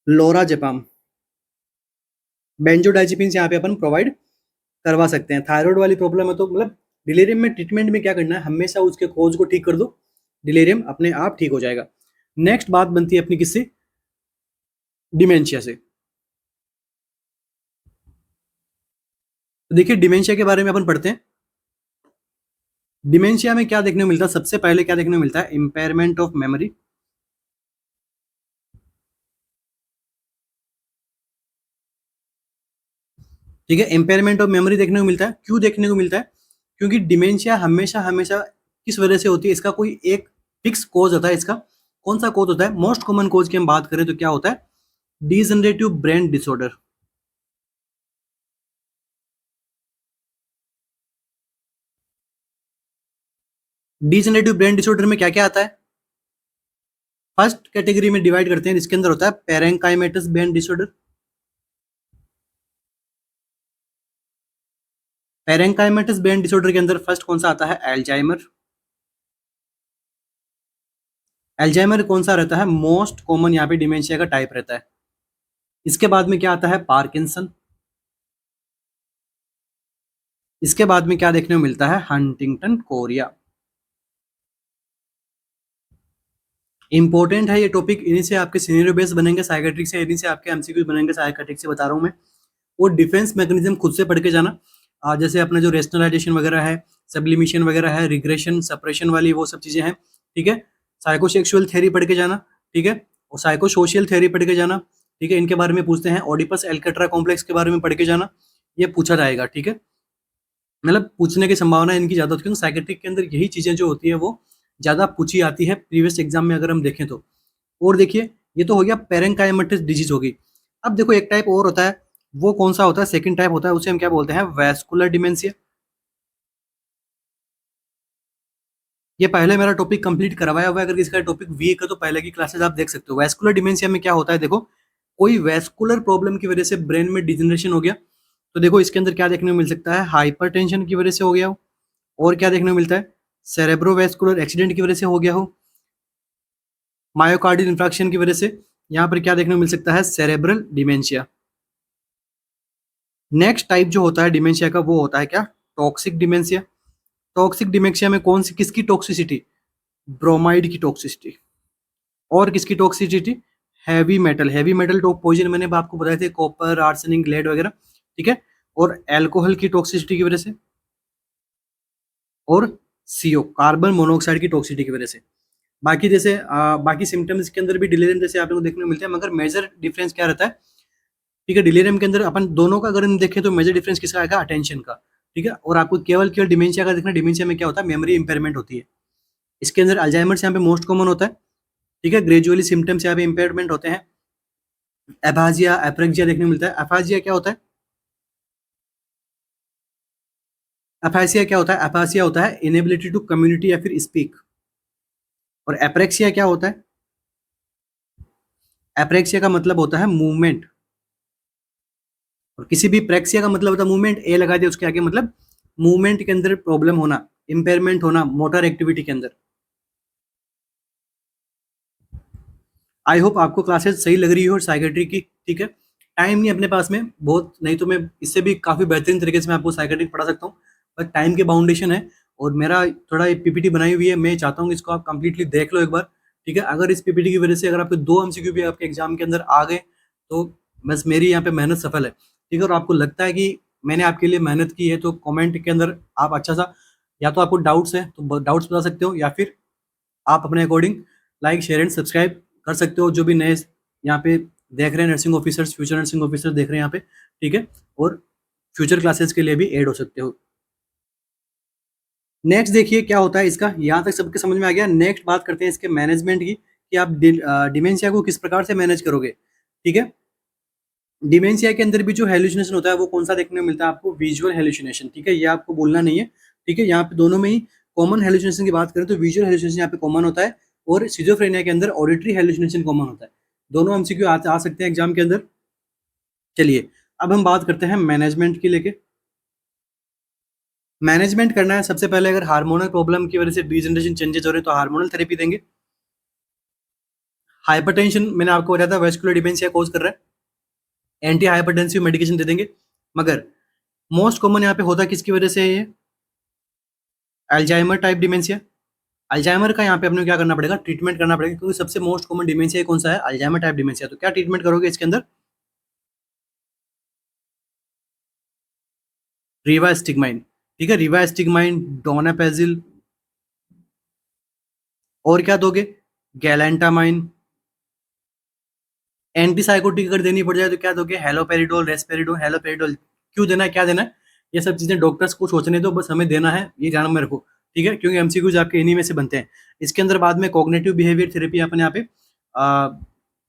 लोराजेपाम, बेंजोडाइजिपिन्स यहाँ पे अपन प्रोवाइड करवा सकते हैं। थायराइड वाली प्रॉब्लम है तो मतलब डिलीरियम में ट्रीटमेंट में क्या करना है, हमेशा उसके कोज को ठीक कर दो, डिलीरियम अपने आप ठीक हो जाएगा। नेक्स्ट बात बनती है अपनी किससे, डिमेंशिया से। तो देखिए, डिमेंशिया के बारे में अपन पढ़ते हैं। डिमेंशिया में क्या देखने को मिलता है, सबसे पहले क्या देखने को मिलता है, इंपेयरमेंट ऑफ मेमोरी। ठीक है, इंपेयरमेंट ऑफ मेमोरी देखने को मिलता है। क्यों देखने को मिलता है, क्योंकि डिमेंशिया हमेशा हमेशा किस वजह से होती है, इसका कोई एक फिक्स कोज होता है। इसका कौन सा कोज होता है, मोस्ट कॉमन कोज की हम बात करें तो क्या होता है, degenerative brain disorder. Degenerative brain disorder में क्या क्या आता है, फर्स्ट कैटेगरी में डिवाइड करते हैं, इसके अंदर होता है parenchymatous brain disorder. Parenchymatous brain disorder के अंदर फर्स्ट कौन सा आता है, एल्जाइमर। एल्जाइमर कौन सा रहता है, मोस्ट कॉमन यहाँ पे डिमेंशिया का टाइप रहता है। इसके बाद में क्या आता है, पार्किंसन। इसके बाद में क्या देखने को मिलता है, हंटिंगटन कोरिया। इंपॉर्टेंट है ये टॉपिक, इन्हीं से आपके सिनेरियो बेस बनेंगे साइकेट्रिक से, इन्हीं से आपके एमसीक्यू बनेंगे साइकेट्रिक से, बता रहा हूँ मैं। और डिफेंस मैकेनिज्म खुद से पढ़ के जाना। जैसे अपना जो रेशनलाइजेशन वगैरह है, सब्लिमिशन वगैरह है, रिग्रेशन सप्रेशन वाली वो सब चीज़ें हैं। ठीक है, साइकोसेक्सुअल थ्योरी पढ़ के जाना। ठीक है, और साइको सोशल थ्योरी पढ़ के जाना। ठीक है, इनके बारे में पूछते हैं, ओडिपस एल्केट्रा कॉम्प्लेक्स के बारे में पढ़ के जाना, ये पूछा जाएगा। ठीक है, मतलब पूछने की संभावना इनकी ज़्यादा होती है, क्योंकि साइकेट्रिक के अंदर यही चीज़ें जो होती है वो ज़्यादा पूछी आती है प्रीवियस एग्जाम में अगर हम देखें तो। और देखिए, ये तो हो गया पेरेंकाइमेटिस डिजीज होगी। अब देखो एक टाइप और होता है वो कौन सा होता है, सेकंड टाइप होता है, उसे हम क्या बोलते हैं, वैस्कुलर डिमेंशिया। ये पहले मेरा टॉपिक कंप्लीट करवाया हुआ है, अगर इसका टॉपिक वीक है तो पहले की क्लासेस आप देख सकते हो। वैस्कुलर डिमेंशिया में क्या होता है, देखो कोई वैस्कुलर प्रॉब्लम की वजह से ब्रेन में डिजनरेशन हो गया, तो देखो इसके अंदर क्या देखने को मिल सकता है, हाइपरटेंशन की वजह से हो गया हो, और क्या देखने को मिलता है, सेरेब्रोवैस्कुलर एक्सीडेंट की वजह से हो गया हो, मायोकार्डियल इंफ्रैक्शन की वजह से। यहाँ पर क्या देखने को मिल सकता है, सेरेब्रल डिमेंशिया। नेक्स्ट टाइप जो होता है डिमेंशिया का, वो होता है क्या, टॉक्सिक डिमेंशिया। टॉक्सिक डिमेंशिया में कौन सी, किसकी टॉक्सिसिटी, ब्रोमाइड की टॉक्सिसिटी, और किसकी toxicity, heavy metal, heavy metal talk poison मैंने आपको बताए थे, कॉपर, आर्सेनिक, लेड वगैरह, ठीक है। और एल्कोहल की टॉक्सिसिटी की वजह से, और सीओ, कार्बन मोनोऑक्साइड की टॉक्सिसिटी की वजह से। बाकी जैसे बाकी सिम्टम्स के अंदर भी डिलीरियम जैसे आप लोगों को देखने को मिलते हैं, मगर मेजर डिफरेंस क्या रहता है, ठीक है, डिलीरियम के अंदर अपन दोनों का अगर हम देखें तो मेजर डिफरेंस किसका आएगा, अटेंशन का, ठीक है। और आपको केवल केवल डिमेंशिया का देखना, डिमेंशिया में क्या होता है, मेमोरी इंपेयरमेंट होती है। इसके अंदर अल्जाइमर्स यहाँ पे मोस्ट कॉमन होता है, ठीक है, ग्रेजुअली सिम्टम्स यहाँ पे इंपेयरमेंट होते हैं। एफाजिया, एप्रेक्सिया देखने को मिलता है। एफाजिया क्या होता है, एफासिया क्या होता है, एफासिया होता है इनेबिलिटी टू कम्युनिटी या फिर स्पीक। और एप्रेक्सिया क्या होता है, एप्रेक्सिया का मतलब होता है मूवमेंट, और किसी भी प्रेक्सिया का मतलब होता है मूवमेंट, ए लगा दिया उसके आगे, मतलब मूवमेंट के अंदर प्रॉब्लम होना, इंपेयरमेंट होना मोटर एक्टिविटी के अंदर। आई होप आपको क्लासेस सही लग रही हो साइकेट्री की, ठीक है। टाइम नहीं अपने पास में बहुत, नहीं तो मैं इससे भी काफ़ी बेहतरीन तरीके से मैं आपको साइकेट्री पढ़ा सकता हूँ, बट टाइम के बाउंडेशन है। और मेरा थोड़ा पीपीटी बनाई हुई है, मैं चाहता हूँ कि इसको आप कंप्लीटली देख लो एक बार, ठीक है। अगर इस पीपीटी की वजह से अगर आपके 2 एमसीक्यू भी आपके एग्जाम के अंदर आ गए, तो बस मेरी यहाँ पे मेहनत सफल है, ठीक है। और आपको लगता है कि मैंने आपके लिए मेहनत की है, तो कमेंट के अंदर आप अच्छा सा, या तो आपको डाउट्स है तो डाउट्स बता सकते हो, या फिर आप अपने according like, share and subscribe कर सकते हो, जो भी नए यहाँ पे देख रहे हैं nursing officers, future nursing officer देख रहे हैं यहाँ पे, ठीक है। और फ्यूचर क्लासेस के लिए भी ऐड हो सकते हो। नेक्स्ट देखिए क्या होता है इसका, यहाँ तक सबके समझ में आ गया। नेक्स्ट बात करते हैं इसके मैनेजमेंट की, कि आप डिमेंशिया को किस प्रकार से मैनेज करोगे, ठीक है। डिमेंशिया के अंदर भी जो हेलुसिनेशन होता है वो कौन सा देखने को मिलता है आपको, विजुअल हेलुसिनेशन, ठीक है, ये आपको बोलना नहीं है, ठीक है। यहाँ पे दोनों में ही कॉमन हेलुसिनेशन की बात करें तो विजुअल हेलुसिनेशन यहाँ पे कॉमन होता है, और सिजोफ्रेनिया के अंदर ऑडिटरी हेलुसिनेशन कॉमन होता है। दोनों एमसीक्यू आ सकते हैं एग्जाम के अंदर। चलिए अब हम बात करते हैं मैनेजमेंट की लेके। मैनेजमेंट करना है सबसे पहले, अगर हार्मोनल प्रॉब्लम की वजह से डिजनरेशन चेंजेस हो रहे हैं तो हार्मोनल थेरेपी देंगे। हाइपरटेंशन मैंने आपको बताया था वेस्कुलर डिमेंशिया कॉज कर रहा है, एंटी हाइपरटेंसिव मेडिकेशन दे देंगे। मगर मोस्ट कॉमन यहाँ पे होता किसकी वजह से है, ये अल्जाइमर टाइप डिमेंशिया। अल्जाइमर का यहाँ पे अपने को क्या करना पड़ेगा, ट्रीटमेंट करना पड़ेगा, क्योंकि सबसे मोस्ट कॉमन डिमेंशिया कौन सा है, अल्जाइमर टाइप डिमेंशिया। तो क्या ट्रीटमेंट करोगे इसके अंदर, रिवास्टिगमाइन, ठीक है, रिवास्टिगमाइन, डोनापेजिल, और क्या दोगे, गैलेंटामाइन। एंटीसाइकोटिक अगर देनी पड़ जाए तो क्या दोगे, हेलोपेरिडोल, रेस्पेरिडोल, हेलोपेरिडोल। क्यों देना है, क्या देना है, ये सब चीजें डॉक्टर्स को सोचने दो, बस हमें देना है, ये जानना मेरे को, ठीक है, क्योंकि एमसीक्यूज आपके इन्हीं में से बनते हैं। इसके अंदर बाद में कॉग्निटिव बिहेवियर थेरेपी अपन यहाँ पे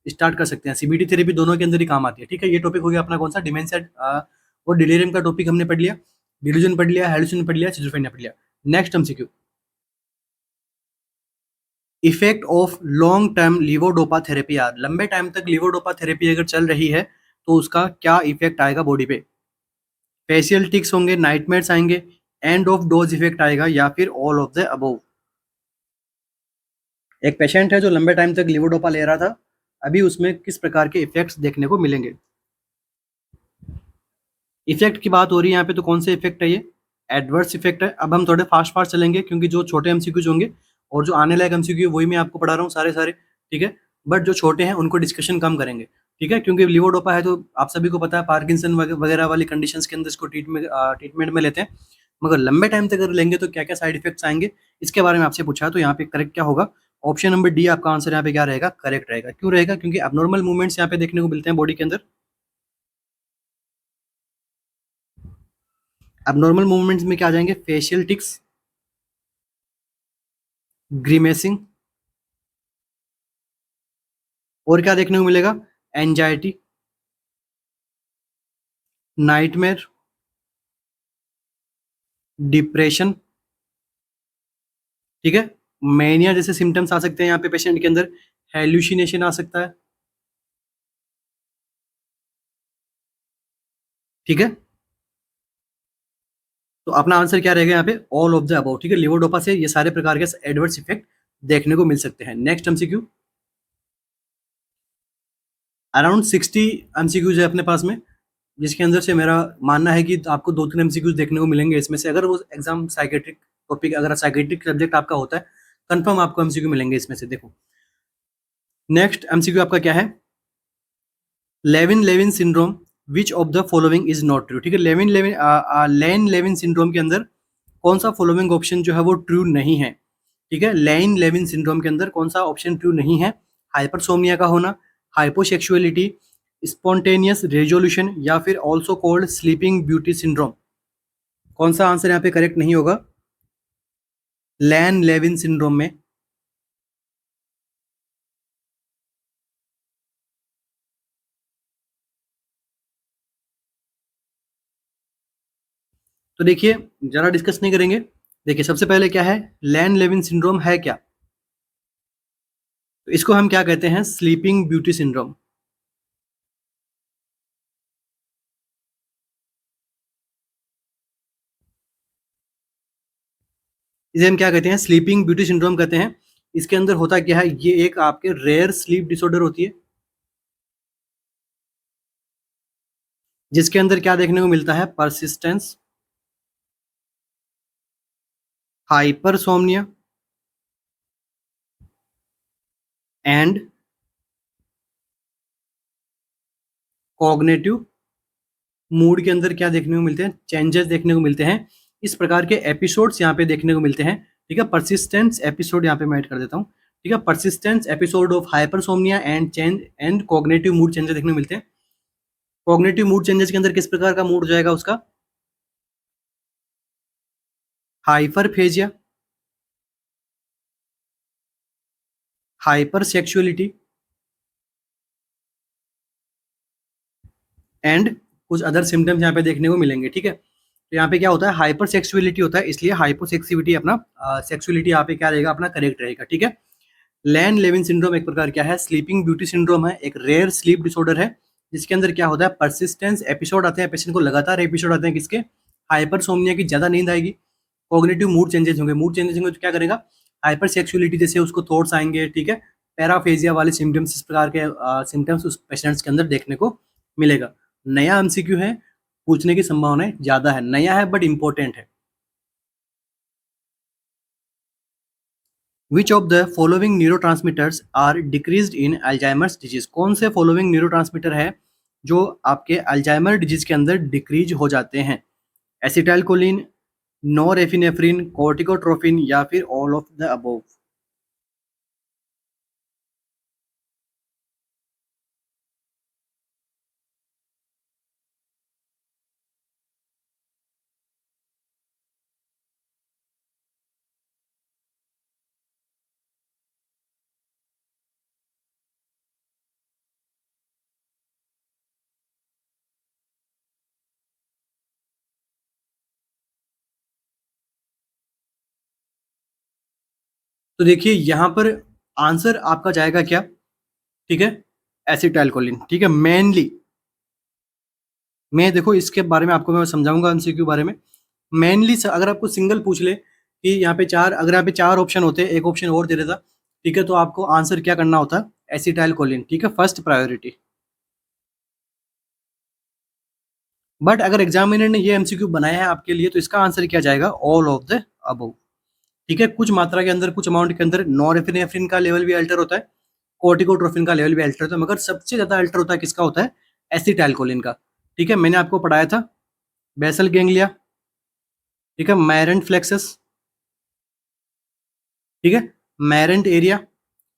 स्टार्ट कर सकते हैं, सीबीटी थेरेपी दोनों के अंदर ही काम आती है, ठीक है। ये टॉपिक हो गया अपना कौन सा, डिमेंशिया और डिलीरियम का टॉपिक हमने पढ़ लिया, डिल्यूजन पढ़ लिया, हेलुसिन पढ़ लिया, सिजोफ्रेनिया पढ़ लिया। Next MCQ, effect of long term levodopa therapy. यार लंबे टाइम तक लिवोडोपा थेरेपी अगर चल रही है तो उसका क्या इफेक्ट आएगा बॉडी पे, फेशियल टिक्स होंगे, नाइटमेयर्स आएंगे, एंड ऑफ डोज इफेक्ट आएगा, या फिर ऑल ऑफ द अबव। एक पेशेंट है जो लंबे टाइम तक लिवोडोपा ले रहा था, अभी उसमें किस प्रकार के इफेक्ट्स देखने को मिलेंगे। इफेक्ट की बात हो रही है यहाँ पे, तो कौन से इफेक्ट है ये, एडवर्स इफेक्ट है। अब हम थोड़े फास्ट फास्ट चलेंगे, क्योंकि जो छोटे एमसीक्यूज होंगे और जो आने लायक एमसीक्यू वही मैं आपको पढ़ा रहा हूँ सारे सारे, ठीक है। बट जो छोटे हैं उनको डिस्कशन कम करेंगे, ठीक है, क्योंकि लिवोडोपा है तो आप सभी को पता है पार्किंसन वगैरह वाली कंडीशंस के अंदर इसको ट्रीटमेंट में लेते हैं। मगर लंबे टाइम तक अगर लेंगे तो क्या क्या साइड इफेक्ट्स आएंगे, इसके बारे में आपसे पूछा, तो यहाँ पे करेक्ट क्या होगा, ऑप्शन नंबर डी आपका आंसर यहाँ पे क्या रहेगा, करेक्ट रहेगा। क्यों रहेगा, क्योंकि अबनॉर्मल मूवमेंट्स यहाँ पे देखने को मिलते हैं बॉडी के अंदर। अबनॉर्मल मूवमेंट्स में क्या आ जाएंगे, फेशियल टिक्स, ग्रीमेसिंग, और क्या देखने को मिलेगा, एंजाइटी, नाइटमेयर, डिप्रेशन, ठीक है, मैनिया जैसे सिम्टम्स आ सकते हैं यहाँ पे पेशेंट के अंदर, हेल्यूसिनेशन आ सकता है, ठीक है। तो अपना आंसर क्या रहेगा यहाँ पे, ऑल ऑफ द अबव, ठीक है। लिवोडोपा से ये सारे प्रकार के एडवर्स इफेक्ट देखने को मिल सकते हैं। नेक्स्ट एमसीक्यू, अराउंड 60 एमसीक्यूज है अपने पास में, जिसके अंदर से मेरा मानना है कि आपको 2-3 एमसीक्यूज देखने को मिलेंगे इसमें से, अगर वो एग्जाम साइकेट्रिक टॉपिक, अगर साइकेट्रिक सब्जेक्ट आपका होता है, कंफर्म आपको एमसीक्यू मिलेंगे इसमें से। देखो नेक्स्ट एमसीक्यू आपका क्या है, Levin Levin syndrome, which of the following is not true, ठीक है। लेन लेविन सिंड्रोम के अंदर कौन सा फॉलोइंग ऑप्शन जो है वो ट्रू नहीं है, ठीक है। लेन लेविन सिंड्रोम के अंदर कौन सा ऑप्शन ट्रू नहीं है, हाइपरसोमनिया का होना, हाइपोसेक्सुअलिटी, स्पॉन्टेनियस रेजोल्यूशन, या फिर also called sleeping beauty syndrome. कौन सा आंसर यहाँ पे करेक्ट नहीं होगा लैन लेविन सिंड्रोम में? तो देखिए जरा डिस्कस नहीं करेंगे। देखिए सबसे पहले क्या है, लैन लेविन सिंड्रोम है क्या, तो इसको हम क्या कहते हैं, स्लीपिंग ब्यूटी सिंड्रोम। इसे हम क्या कहते हैं, स्लीपिंग ब्यूटी सिंड्रोम कहते हैं। इसके अंदर होता क्या है, ये एक आपके रेयर स्लीप डिसऑर्डर होती है, जिसके अंदर क्या देखने को मिलता है, persistence, hypersomnia and cognitive mood के अंदर क्या देखने को मिलते हैं, चेंजेस देखने को मिलते हैं। इस प्रकार के एपिसोड्स यहाँ पे देखने को मिलते हैं, ठीक है। परसिस्टेंस एपिसोड यहाँ पे मैं ऐड कर देता हूँ, ठीक है। Persistence episode of hypersomnia and change and cognitive mood changes देखने को मिलते हैं। कॉग्निटिव मूड चेंजेस के अंदर किस प्रकार का मूड जाएगा उसका, हाइपरफेजिया, हाइपर सेक्सुअलिटी एंड कुछ अदर सिम्टम्स यहाँ पे देखने को मिलेंगे, ठीक है। तो यहाँ पे क्या होता है, हाइपर सेक्सुअलिटी होता है, इसलिए हाइपोसेक्सिविटी अपना सेक्सुअलिटी यहाँ पे क्या रहेगा, अपना करेक्ट रहेगा, ठीक है। लैन लेविन सिंड्रोम एक प्रकार क्या है, स्लीपिंग ब्यूटी सिंड्रोम है, एक रेयर स्लीप डिसऑर्डर है, जिसके अंदर क्या होता है, परसिस्टेंस एपिसोड आते हैं, पेशेंट को लगातार एपिसोड आते हैं किसके, हाइपरसोमनिया की, ज्यादा नींद आएगी, कॉग्निटिव मूड चेंजेस होंगे, मूड चेंजेस होंगे तो क्या करेगा, हाइपर सेक्सुअलिटी जैसे उसको थॉट्स आएंगे, ठीक है। पैराफेजिया वाले सिम्टम्स, इस प्रकार के सिम्टम्स उस पेशेंट्स के अंदर देखने को मिलेगा। नया एमसीक्यू है, पूछने की संभावनाएं ज्यादा है, नया है बट इंपॉर्टेंट है। Which of the following neurotransmitters are decreased in Alzheimer's disease, कौन से फॉलोइंग न्यूरोट्रांसमीटर है जो आपके अल्जाइमर डिजीज के अंदर डिक्रीज हो जाते हैं, एसिटाइलकोलिन, नॉरएपिनेफ्रिन, कॉर्टिकोट्रोपिन, या फिर ऑल ऑफ द अबव। तो देखिए यहाँ पर आंसर आपका जाएगा क्या, ठीक है, एसिटाइलकोलिन, ठीक है। मेनली मैं देखो इसके बारे में आपको मैं समझाऊंगा एमसीक्यू बारे में। मेनली अगर आपको सिंगल पूछ ले कि यहाँ पे चार, अगर यहाँ पे चार ऑप्शन होते, एक ऑप्शन और दे देता, ठीक है, तो आपको आंसर क्या करना होता, एसिटाइलकोलिन, ठीक है, फर्स्ट प्रायोरिटी। बट अगर एग्जामिनर ने ये एमसीक्यू बनाया है आपके लिए, तो इसका आंसर क्या जाएगा, ऑल ऑफ द अबव, ठीक है। कुछ मात्रा के अंदर, कुछ अमाउंट के अंदर नॉरएपिनेफ्रिन का लेवल भी अल्टर होता है, कॉर्टिकोट्रोपिन का लेवल भी अल्टर होता है, मगर सबसे ज्यादा अल्टर होता है किसका होता है, एसिटाइलकोलिन का, ठीक है। मैंने आपको पढ़ाया था बेसल गैंग्लिया, ठीक है, मैरेंट फ्लेक्सस, ठीक है, मैरेंट एरिया,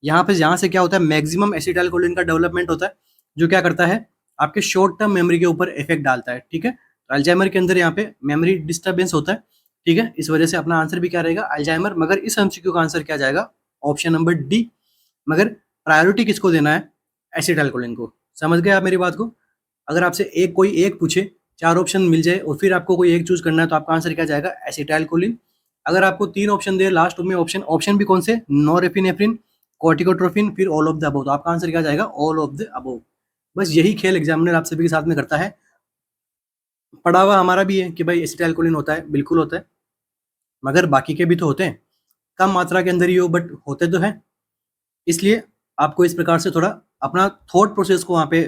यहाँ से क्या होता है, मैक्सिमम एसिटाइलकोलिन का डेवलपमेंट होता है, जो क्या करता है, आपके शॉर्ट टर्म मेमोरी के ऊपर इफेक्ट डालता है, ठीक है। तो अल्जाइमर के अंदर यहाँ पे मेमोरी डिस्टर्बेंस होता है, ठीक है, इस वजह से अपना आंसर भी क्या रहेगा, अल्जाइमर। मगर इस एमसीक्यू का आंसर क्या जाएगा, ऑप्शन नंबर डी। मगर प्रायोरिटी किसको देना है, एसिटाइलकोलिन को। समझ गए आप मेरी बात को? अगर आपसे एक कोई एक पूछे 4 ऑप्शन मिल जाए और फिर आपको कोई एक चूज़ करना है तो आपका आंसर क्या जाएगा? एसिटाइलकोलिन। अगर आपको 3 ऑप्शन दे लास्ट में ऑप्शन भी कौन से? नॉरएपिनेफ्रिन, कॉर्टिकोट्रोपिन, फिर ऑल ऑफ द अबव, तो आपका आंसर क्या जाएगा? All of the above. बस यही खेल एग्जामिनर आप सभी के साथ में करता है। पढ़ा हुआ हमारा भी है कि भाई एसिटाइलकोलिन होता है, बिल्कुल होता है, मगर बाकी के भी तो होते हैं, कम मात्रा के अंदर ही हो बट होते तो हैं। इसलिए आपको इस प्रकार से थोड़ा अपना थॉट प्रोसेस को वहाँ पे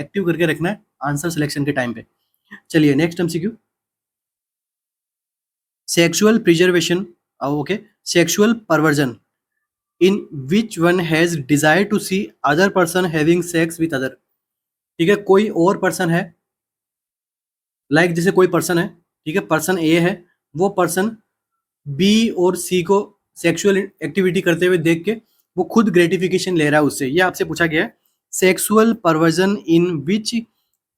एक्टिव करके रखना है आंसर सिलेक्शन के टाइम पे। चलिए next MCQ, sexual preservation, okay, sexual perversion in which one has desire to see other person having sex with other. ठीक है, कोई और पर्सन है, लाइक जैसे कोई पर्सन है, ठीक है, पर्सन ए है, वो पर्सन बी और सी को सेक्सुअल एक्टिविटी करते हुए देख के वो खुद ग्रेटिफिकेशन ले रहा है उससे, ये आपसे पूछा गया है। Sexual perversion in which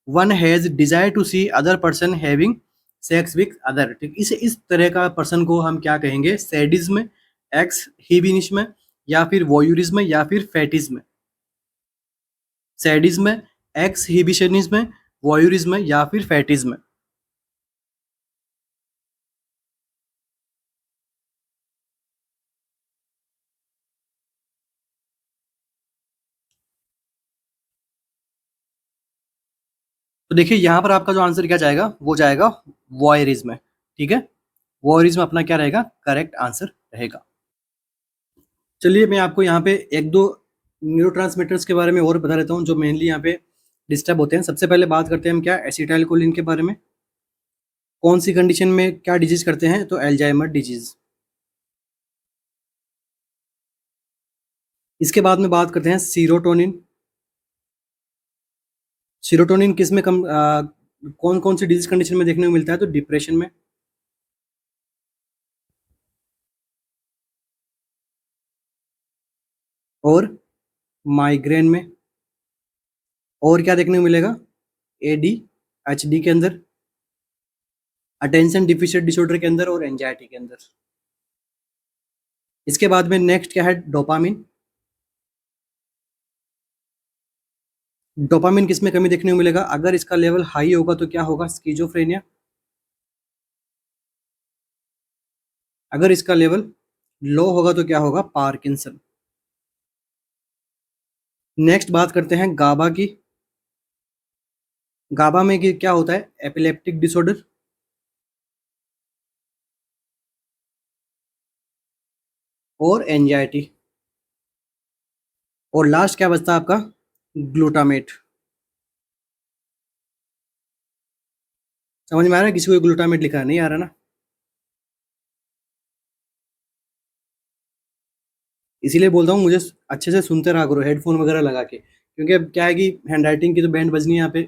one has desire to see other person having sex with other. ठीक, इस तरह का पर्सन को हम क्या कहेंगे? सैडिज्म, एक्स हिबिनिज्म, या फिर वॉयूरिज्म, या फिर फेटिज्म। सैडिज्म, एक्स हिबिशनिज्म, वॉयूरिज्म, या फिर फेटिज्म। तो देखिए यहाँ पर आपका जो आंसर क्या जाएगा? वो जाएगा वॉयरिज्म। ठीक है, वॉयरिज्म अपना क्या रहेगा? करेक्ट आंसर रहेगा। चलिए मैं आपको यहाँ पे एक दो न्यूरोट्रांसमीटर्स के बारे में और बता देता हूँ जो मेनली यहाँ पे डिस्टर्ब होते हैं। सबसे पहले बात करते हैं हम क्या? एसिटाइलकोलिन के बारे में। कौन सी कंडीशन में क्या डिजीज करते हैं? तो एल्जाइमर डिजीज। इसके बाद में बात करते हैं सीरोटोनिन। सीरोटोनिन किस में कम कौन कौन सी डिजीज कंडीशन में देखने को मिलता है? तो डिप्रेशन में, और माइग्रेन में, और क्या देखने को मिलेगा? एडीएचडी के अंदर, अटेंशन डिफिशिएंट डिसऑर्डर के अंदर, और एंजाइटी के अंदर। इसके बाद में नेक्स्ट क्या है? डोपामिन। डोपामिन किस में कमी देखने को मिलेगा? अगर इसका लेवल हाई होगा तो क्या होगा? स्किजोफ्रेनिया। अगर इसका लेवल लो होगा तो क्या होगा? पार्किंसन। नेक्स्ट बात करते हैं गाबा की। गाबा में क्या होता है? एपिलेप्टिक डिसऑर्डर, और एंजाइटी, और लास्ट क्या बचता है आपका? ग्लूटामेट। समझ में आ रहा है? किसी को ग्लूटामेट लिखा नहीं आ रहा ना? इसीलिए बोल रहा हूँ मुझे अच्छे से सुनते रहा करो हेडफोन वगैरह लगा के, क्योंकि अब क्या है कि हैंड राइटिंग की तो बैंड बजनी है यहाँ पे,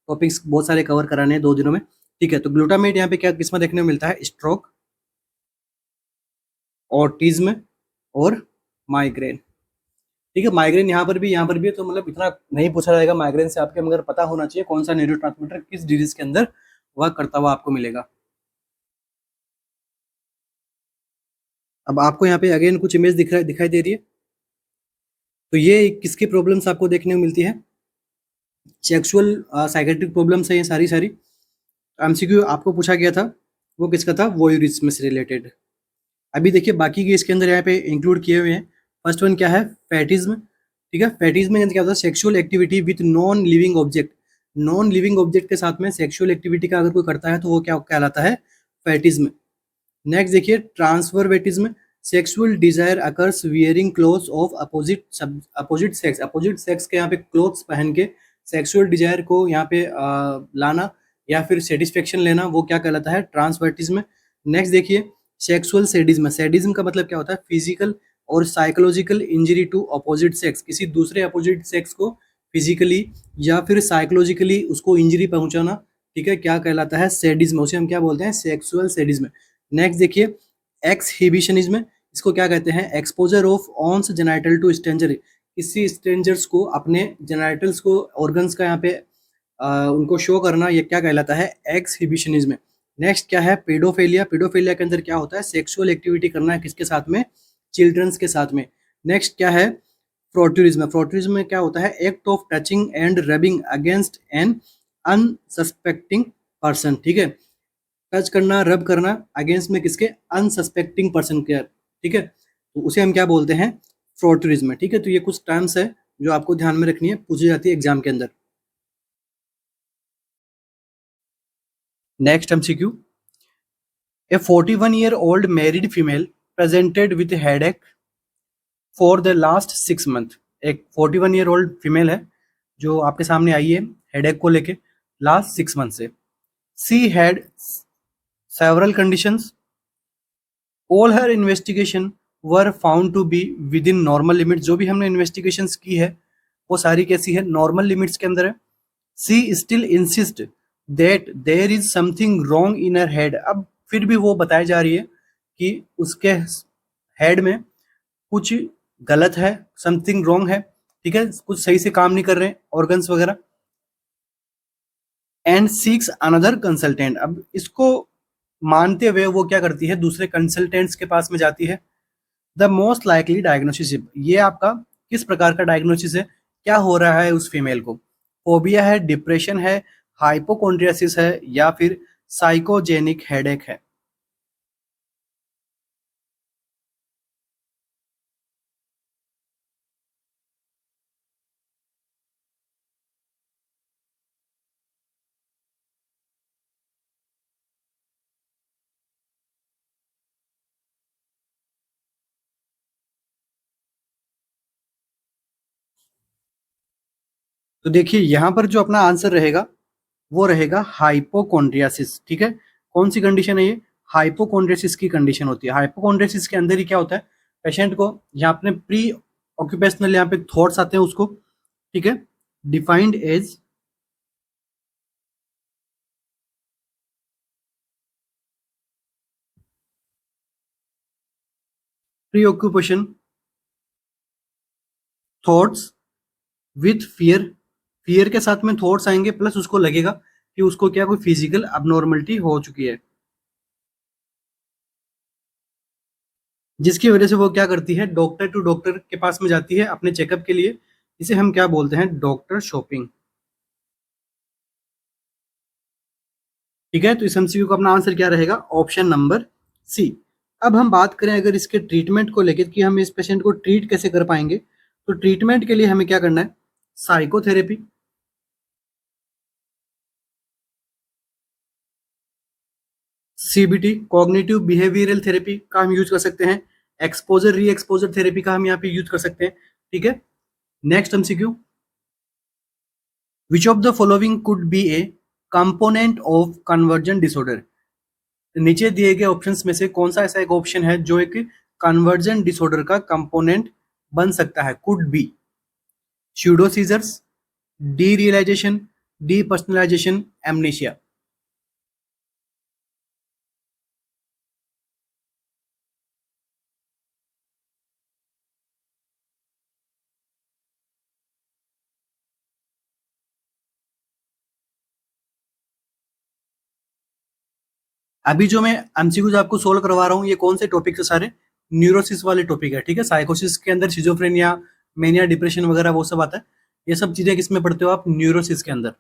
टॉपिक्स बहुत सारे कवर कराने हैं 2 दिनों में। ठीक है, तो ग्लूटामेट यहाँ पे क्या किस में देखने को मिलता है? स्ट्रोक, ऑटिज्म, और माइग्रेन। ठीक है, माइग्रेन यहाँ पर भी है, तो मतलब इतना नहीं पूछा जाएगा माइग्रेन से आपके, मगर पता होना चाहिए कौन सा न्यूरोट्रांसमीटर किस डिजीज के अंदर वर्क करता हुआ आपको मिलेगा। अब आपको यहाँ पे अगेन कुछ इमेज दिखाई दे रही है, तो ये किसकी प्रॉब्लम्स आपको देखने को मिलती है? सेक्सुअल साइकेट्रिक प्रॉब्लम्स है ये सारी सारी। एमसीक्यू आपको पूछा गया था, वो किसका था? वोयूरिज्म से रिलेटेड। अभी देखिए बाकी के इसके अंदर यहाँ पे इंक्लूड किए हुए हैं। फर्स्ट वन क्या है? फैटिज्म। ठीक है, फैटिज्म में क्या होता है? Sexual activity with non living object. Non living object के साथ में सेक्सुअल एक्टिविटी का अगर कोई करता है तो वो क्या कहलाता है? फैटिज्म। नेक्स्ट देखिए transvestism. Sexual desire occurs wearing clothes of opposite sex. Opposite sex के यहाँ पे क्लोथ्स पहन के सेक्सुअल डिजायर को यहाँ पे लाना या फिर सेटिस्फेक्शन लेना, वो क्या कहलाता है? ट्रांसवर्टिज्म। नेक्स्ट देखिए सेक्सुअल सैडिज्म। सैडिज्म का मतलब क्या होता है? फिजिकल और psychological injury to opposite sex. किसी दूसरे अपोजिट सेक्स को फिजिकली या फिर साइकोलॉजिकली उसको इंजरी पहुंचाना, ठीक है, क्या कहलाता है? सैडिज्म। उसे हम क्या बोलते हैं? Sexual sadism. नेक्स्ट देखिए एक्सहिबिशनिज्म। इसको क्या कहते हैं? Exposure of one's genital to stranger. किसी स्ट्रेंजर्स को अपने जेनाइटल्स को, ऑर्गन्स का यहाँ पे उनको शो करना, ये क्या कहलाता है? एक्सहिबिशनिज्म। नेक्स्ट क्या है? पेडोफेलिया। पेडोफेलिया के अंदर क्या होता है? सेक्सुअल एक्टिविटी करना है किसके साथ में? चिल्ड्रंस के साथ में। नेक्स्ट क्या है? फ्रोटूरिज्म। फ्रोटूरिज्म में क्या होता है? Act of touching and rubbing against an unsuspecting person, ठीक है। टच करना, रब करना अगेंस्ट में किसके, अनसस्पेक्टिंग पर्सन के, ठीक है। तो उसे हम क्या बोलते हैं, फ्रॉड, ठीक है। तो ये कुछ टर्म्स है जो आपको ध्यान में रखनी है, पूछी जाती है एग्जाम के अंदर। Next MCQ, A 41-year-old married female presented with headache for the last 6 month. एक 41-year-old फीमेल है जो आपके सामने आई है हेडेक को लेके लास्ट 6 मंथ से। She had several conditions, all her investigation were found to be within normal limit. जो भी हमने इन्वेस्टिगेशंस की है वो सारी कैसी है, नॉर्मल लिमिट्स के अंदर है। She still insist that there is something wrong in her head. अब फिर भी वो बताई जा रही है कि उसके हेड में कुछ गलत है, समथिंग रॉन्ग है, ठीक है, कुछ सही से काम नहीं कर रहे हैं ऑर्गन्स वगैरह। And seeks another consultant. अब इसको मानते हुए वो क्या करती है, दूसरे कंसल्टेंट्स के पास में जाती है। द मोस्ट लाइकली डायग्नोसिस, ये आपका किस प्रकार का डायग्नोसिस है, क्या हो रहा है उस फीमेल को, फोबिया है, डिप्रेशन है, हाइपोकॉन्ड्रियासिस है, या फिर साइकोजेनिक हेडेक है। तो देखिए यहाँ पर जो अपना आंसर रहेगा वो रहेगा हाइपोकॉन्ड्रियासिस, ठीक है। कौन सी कंडीशन है ये, हाइपोकॉन्ड्रियासिस की कंडीशन होती है। हाइपोकॉन्ड्रियासिस के अंदर ही क्या होता है, पेशेंट को यहाँ अपने प्री ऑक्यूपेशनल यहाँ पे थॉट्स आते हैं उसको, ठीक है, defined as preoccupation thoughts with fear. Fear के साथ में थॉट्स आएंगे, प्लस उसको लगेगा कि उसको क्या कोई फिजिकल अबनॉर्मलिटी हो चुकी है, जिसकी वजह से वो क्या करती है, डॉक्टर टू डॉक्टर के पास में जाती है अपने चेकअप के लिए। इसे हम क्या बोलते हैं, डॉक्टर शॉपिंग, ठीक है। तो इस एमसीक्यू का अपना आंसर क्या रहेगा, ऑप्शन नंबर सी। अब हम बात करें अगर इसके ट्रीटमेंट को लेकर कि हम इस पेशेंट को ट्रीट कैसे कर पाएंगे, तो ट्रीटमेंट के लिए हमें क्या करना है, psychotherapy, CBT cognitive behavioural therapy का हम यूज कर सकते हैं, एक्सपोजर री एक्सपोजर थेरेपी का हम यहाँ पे यूज कर सकते हैं, ठीक है। Next MCQ, which of the following could be A component of conversion disorder. नीचे दिए गए ऑप्शंस में से कौन सा ऐसा एक ऑप्शन है जो एक कन्वर्जन डिसऑर्डर का कंपोनेंट बन सकता है, could be, pseudo seizures, derealisation, depersonalisation, amnesia. अभी जो मैं एमसीक्यूज आपको सोल्व करवा रहा हूँ ये कौन से टॉपिक से सारे, न्यूरोसिस वाले टॉपिक है, ठीक है। साइकोसिस के अंदर सिजोफ्रेनिया, मेनिया, डिप्रेशन वगैरह वो सब आता है। ये सब चीजें किसमें पढ़ते हो आप, न्यूरोसिस के अंदर।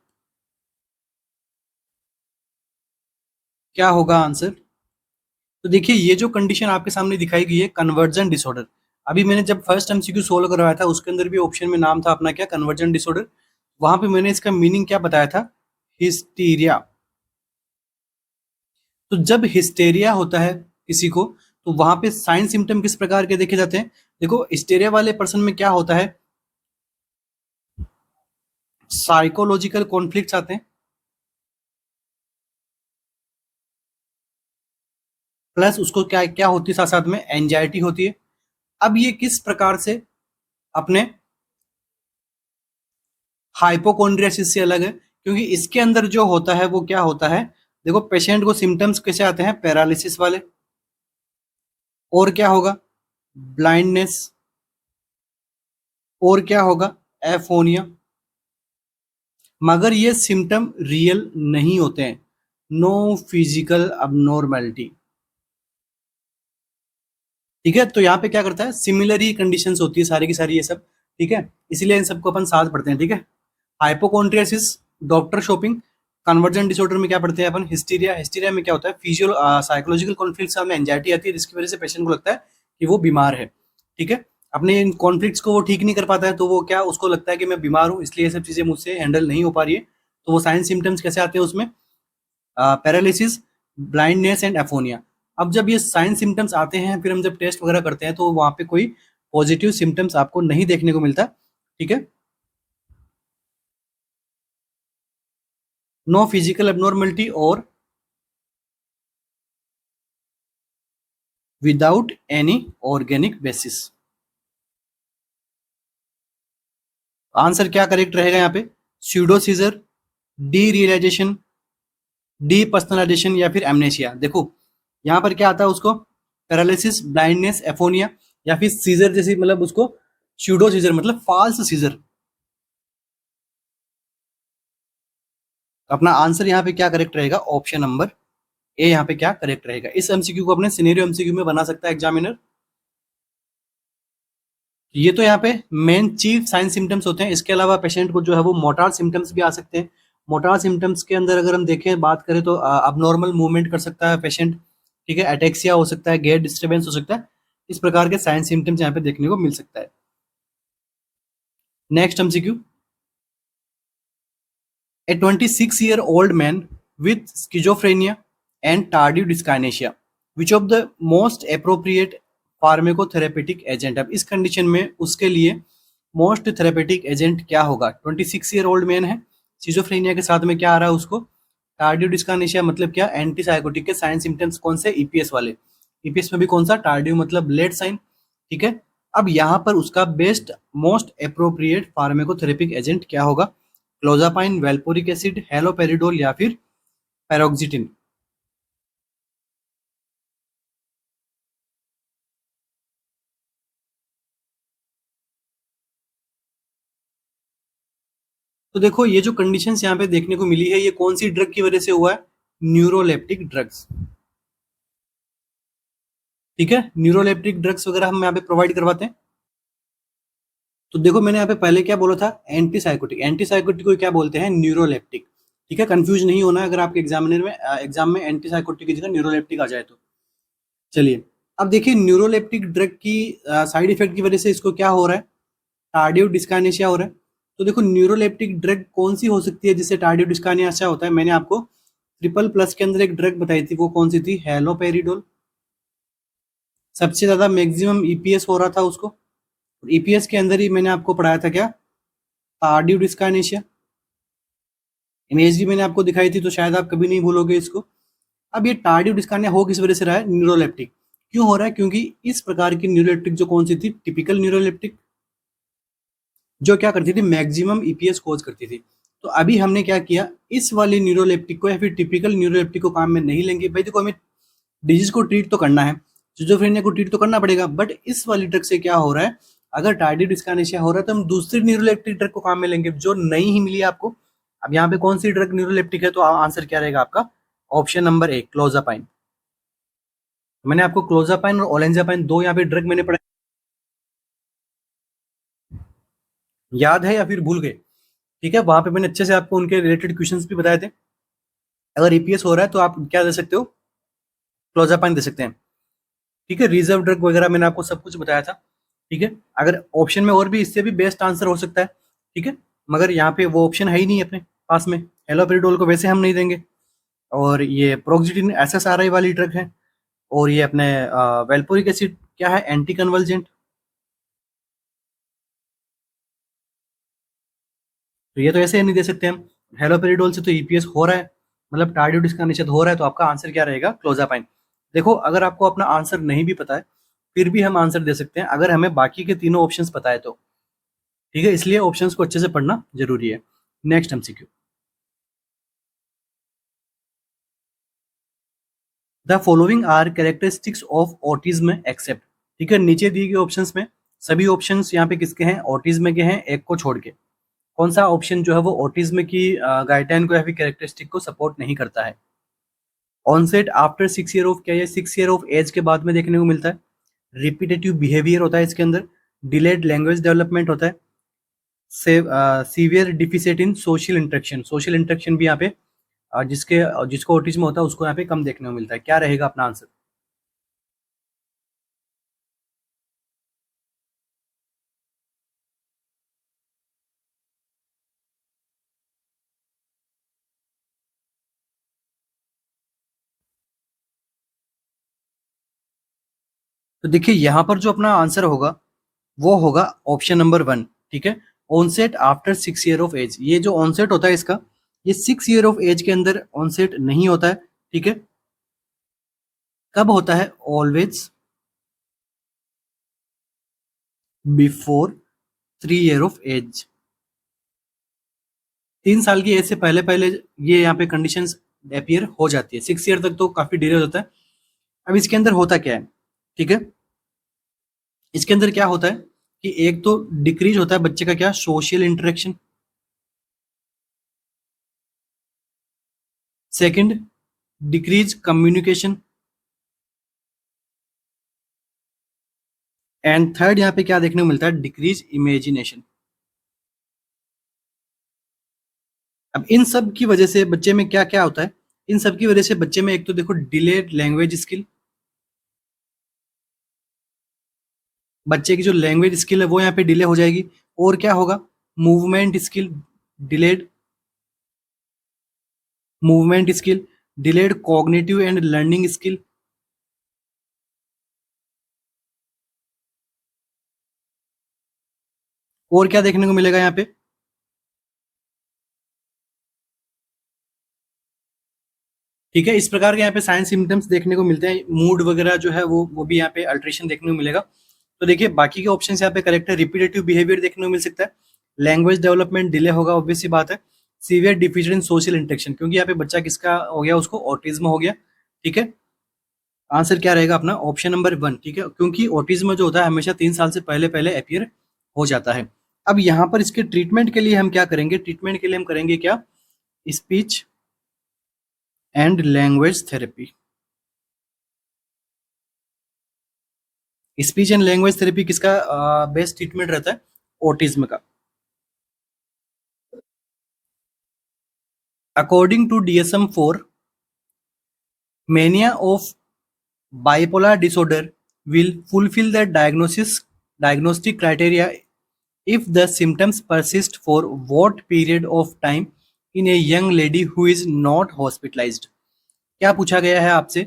क्या होगा आंसर, तो देखिए ये जो कंडीशन आपके सामने दिखाई गई है कन्वर्जन डिसऑर्डर, अभी मैंने जब फर्स्ट एमसीक्यू सोल्व करवाया था उसके अंदर भी ऑप्शन में नाम था अपना क्या, कन्वर्जन डिसऑर्डर। वहां पे मैंने इसका मीनिंग क्या बताया था, हिस्टीरिया। तो जब हिस्टेरिया होता है किसी को, तो वहां पे साइन सिम्टम किस प्रकार के देखे जाते हैं, देखो हिस्टेरिया वाले पर्सन में क्या होता है, साइकोलॉजिकल कॉन्फ्लिक्ट्स आते हैं, प्लस उसको क्या क्या होती है, साथ साथ में एंजाइटी होती है। अब ये किस प्रकार से अपने हाइपोकॉन्ड्रियासिस से अलग है, क्योंकि इसके अंदर जो होता है वो क्या होता है, देखो पेशेंट को सिम्टम्स कैसे आते हैं, पैरालिसिस वाले, और क्या होगा, ब्लाइंडनेस, और क्या होगा, एफोनिया। मगर ये सिम्टम रियल नहीं होते हैं, नो फिजिकल अबनॉर्मैलिटी, ठीक है। तो यहाँ पे क्या करता है, सिमिलर ही कंडीशंस होती है सारी की सारी ये सब, ठीक है। इसलिए इन सबको अपन साथ पढ़ते हैं, ठीक है। Hypochondriasis, doctor shopping, convergent disorder में क्या पढ़ते हैं अपन, हिस्टीरिया। हिस्टीरिया में क्या होता है, फिजियो साइकोलॉजिकल कॉन्फ्लिक्ट्स में एंजाइटी आती है, जिसकी वजह से पेशेंट को लगता है कि वो बीमार है। ठीक है, अपने इन कॉन्फ्लिक्ट्स को वो ठीक नहीं कर पाता है, तो वो क्या, उसको लगता है कि मैं बीमार हूँ, इसलिए ये सब चीजें मुझसे हैंडल नहीं हो पा रही है। तो वो साइन सिम्टम्स कैसे आते हैं उसमें, पैरालिसिस, ब्लाइंडनेस एंड एफोनिया। अब जब ये साइन सिम्टम्स आते हैं, फिर हम जब टेस्ट वगैरह करते हैं, तो वहां पे कोई पॉजिटिव सिम्टम्स आपको नहीं देखने को मिलता। ठीक है, नो फिजिकल एबनॉर्मलिटी और without any organic basis. Answer क्या करेक्ट रहेगा यहाँ पे, pseudo seizure, derealisation, depersonalisation या फिर एमनेशिया। देखो यहाँ पर क्या आता है उसको, पैरालिसिस, ब्लाइंडनेस, एफोनिया या फिर सीजर जैसी, मतलब उसको स्यूडो सीजर मतलब फाल्स सीजर। अपना आंसर यहाँ पे क्या करेक्ट रहेगा, ऑप्शन नंबर ए यहाँ पे क्या करेक्ट रहेगा। इस एमसीक्यू को अपने सिनेरियो एमसीक्यू में बना सकता है एग्जामिनर। ये तो यहाँ पे मेन चीफ साइन सिम्टम्स होते हैं। इसके अलावा पेशेंट को जो है वो मोटार सिम्टम्स भी आ सकते हैं। मोटार सिम्टम्स के अंदर अगर हम देखें, बात करें तो अबनॉर्मल मूवमेंट कर सकता है पेशेंट। ठीक है, एटेक्सिया हो सकता है, गेट डिस्टर्बेंस हो सकता है। इस प्रकार के साइन सिम्टम्स यहाँ पे देखने को मिल सकता है। Next MCQ, A 26-year-old man with schizophrenia and tardive dyskinesia, which of the most appropriate pharmacotherapeutic agent. अब इस कंडीशन में उसके लिए मोस्ट थेरेपेटिक एजेंट क्या होगा। 26-year-old मैन है, सिजोफ्रेनिया के साथ में क्या आ रहा है उसको, टार्डियो डिस्कानेशिया मतलब क्या, एंटी साइकोटिक के साइन सिम्टम्स कौन से, ईपीएस वाले। ईपीएस में भी कौन सा, टार्डियो मतलब लेट साइन। ठीक है, अब यहाँ पर उसका बेस्ट मोस्ट अप्रोप्रिएट फार्मेकोथेरेपिक एजेंट क्या होगा, क्लोजापाइन, वेल्पोरिक एसिड, हेलोपेरिडोल या फिर पैरोक्सिटिन। तो देखो ये जो कंडीशंस यहाँ पे देखने को मिली है, ये कौन सी ड्रग की वजह से हुआ है, न्यूरोलेप्टिक ड्रग्स। ठीक है, न्यूरोलेप्टिक ड्रग्स वगैरह हम यहाँ पे प्रोवाइड करवाते हैं। तो देखो मैंने यहाँ पे पहले क्या बोला था, एंटीसाइकोटिक। एंटीसाइकोटिक को क्या बोलते हैं, न्यूरोलेप्टिक। ठीक है, कंफ्यूज नहीं होना है अगर आपके एग्जामिनर में एग्जाम में एंटीसाइकोटिक की जगह न्यूरोलेप्टिक आ जाए तो। चलिए, अब देखिए न्यूरोलेप्टिक ड्रग की साइड इफेक्ट की वजह से इसको क्या हो रहा है, टार्डियो डिस्कानेशिया हो रहा है। तो देखो न्यूरोलेप्टिक ड्रग कौन सी हो सकती है जिससे टार्डियो डिस्कानेशिया होता है। मैंने आपको ट्रिपल प्लस के अंदर एक ड्रग बताई थी, वो कौन सी थी, हेलोपेरिडोल। सबसे ज्यादा मैक्सिमम ईपीएस हो रहा था उसको। ईपीएस के अंदर ही मैंने आपको पढ़ाया था क्या, टार्डियो डिस्कानेशिया। इमेज भी मैंने आपको दिखाई थी, तो शायद आप कभी नहीं भूलोगे इसको। अब ये टार्डियो डिस्कानिया हो किस वजह से रहा है, न्यूरोलेप्टिक। क्यों हो रहा है, क्योंकि इस प्रकार की न्यूरोलेप्टिक जो कौन सी थी, टिपिकल न्यूरोलेप्टिक, जो क्या करती थी, मैक्सिमम ईपीएस कोज करती थी। तो अभी हमने क्या किया, इस वाली न्यूरोलेप्टिक को या फिर टिपिकल न्यूरोलेप्टिक को काम में नहीं लेंगे। भाई देखो, हमें डिजीज को ट्रीट तो करना है, सिजोफ्रेनिया को ट्रीट तो करना पड़ेगा, बट इस वाली ड्रग से क्या हो रहा है, अगर टार्डियो डिस्कानेशिया हो रहा है तो हम दूसरी न्यूरोलेप्टिक ड्रग को काम में लेंगे जो नई ही मिली है आपको। अब यहाँ पे कौन सी ड्रग न्यूरोलेप्टिक है, तो आंसर क्या रहेगा आपका, ऑप्शन नंबर ए, क्लोजापाइन। मैंने आपको क्लोजापाइन और ओलेंजापाइन दो यहाँ पे ड्रग मैंने पढ़ाई, याद है या फिर भूल गए। ठीक है, वहां पे मैंने अच्छे से आपको उनके रिलेटेड क्वेश्चंस भी बताए थे। अगर ईपीएस हो रहा है तो आप क्या दे सकते हो, क्लोजापाइन दे सकते हैं। ठीक है, रिजर्व ड्रग वगैरह मैंने आपको सब कुछ बताया था। ठीक है, अगर ऑप्शन में और भी इससे भी बेस्ट आंसर हो सकता है। ठीक है, मगर यहाँ पे वो ऑप्शन है ही नहीं अपने पास में। हेलोपेरिडोल को वैसे हम नहीं देंगे, और ये प्रोक्सिडिन एसएसआरआई वाली ड्रग है, और ये अपने वेल्पोरिक एसिड क्या है, एंटी कन्वल्जेंट। तो ये तो ऐसे नहीं दे सकते हम। हेलोपेरिडोल से तो ईपीएस हो रहा है, मतलब टार्डियो डिस्कानेशिया हो रहा है, तो आपका आंसर क्या रहेगा, क्लोजापाइन। देखो अगर आपको अपना आंसर नहीं भी पता है, फिर भी हम आंसर दे सकते हैं अगर हमें बाकी के तीनों ऑप्शंस पता है तो। ठीक है, इसलिए ऑप्शंस को अच्छे से पढ़ना जरूरी है। Next MCQ, the following are characteristics of autism except. ठीक है, नीचे दिए गए ऑप्शंस में सभी ऑप्शंस यहाँ पे किसके हैं, ऑटिज्म के हैं, एक को छोड़ के। कौन सा ऑप्शन जो है वो ऑटिज्म की गाइडलाइन को या फिर कैरेक्टरिस्टिक को सपोर्ट नहीं करता है। ऑनसेट आफ्टर 6 ईयर ऑफ, क्या ये 6 ईयर ऑफ एज के बाद में देखने को मिलता है। रिपीटेटिव बिहेवियर होता है इसके अंदर, डिलेड लैंग्वेज डेवलपमेंट होता है, सीवियर डिफिसिट इन सोशल इंटरेक्शन। सोशल इंटरेक्शन भी यहाँ पे जिसको ऑटिज्म होता है उसको यहाँ पे कम देखने को मिलता है। क्या रहेगा अपना आंसर? तो देखिए यहाँ पर जो अपना आंसर होगा वो होगा ऑप्शन नंबर 1। ठीक है, onset after 6 year of age. ये जो ऑनसेट होता है इसका, ये 6 ईयर ऑफ एज के अंदर ऑनसेट नहीं होता है। ठीक है, कब होता है? Always before 3 year of age. 3 साल की एज से पहले पहले ये यहाँ पे कंडीशंस अपीयर हो जाती है। 6 ईयर तक तो काफी डिले हो जाता है। अब इसके अंदर होता क्या है? ठीक है, इसके अंदर क्या होता है कि एक तो डिक्रीज होता है बच्चे का क्या, social interaction. Second, decrease communication. And third यहाँ पे क्या देखने को मिलता है? Decrease imagination. अब इन सब की वजह से बच्चे में क्या क्या होता है? इन सब की वजह से बच्चे में एक तो देखो डिलेड लैंग्वेज स्किल, बच्चे की जो लैंग्वेज स्किल है वो यहाँ पे डिले हो जाएगी। और क्या होगा? Movement skill delayed, movement skill delayed, cognitive and learning skill. और क्या देखने को मिलेगा यहाँ पे? ठीक है, इस प्रकार के यहाँ पे साइंस सिम्टम्स देखने को मिलते हैं। मूड वगैरह जो है वो भी यहाँ पे अल्ट्रेशन देखने को मिलेगा। तो देखिए बाकी के ऑप्शन यहाँ पे करेक्ट है। रिपीटेटिव बिहेवियर देखने को मिल सकता है, लैंग्वेज डेवलपमेंट डिले होगा, ऑब्वियस सी बात है। सीवियर डिफिशिएंट इन सोशल इंटरेक्शन, क्योंकि यहाँ पे बच्चा किसका हो गया, उसको ऑटिज्म हो गया। ठीक है, आंसर क्या रहेगा अपना? Option number 1। ठीक है, क्योंकि ऑटिज्म जो होता है हमेशा 3 साल से पहले पहले अपीयर हो जाता है। अब यहाँ पर इसके ट्रीटमेंट के लिए हम क्या करेंगे? ट्रीटमेंट के लिए हम करेंगे क्या? Speech and language therapy. Speech and language therapy किसका बेस्ट ट्रीटमेंट रहता है? ऑटिज्म का। According to DSM-4, mania of bipolar disorder will fulfill the diagnostic criteria if the symptoms persist for what period of time in a young lady who is not hospitalized? क्या पूछा गया है आपसे?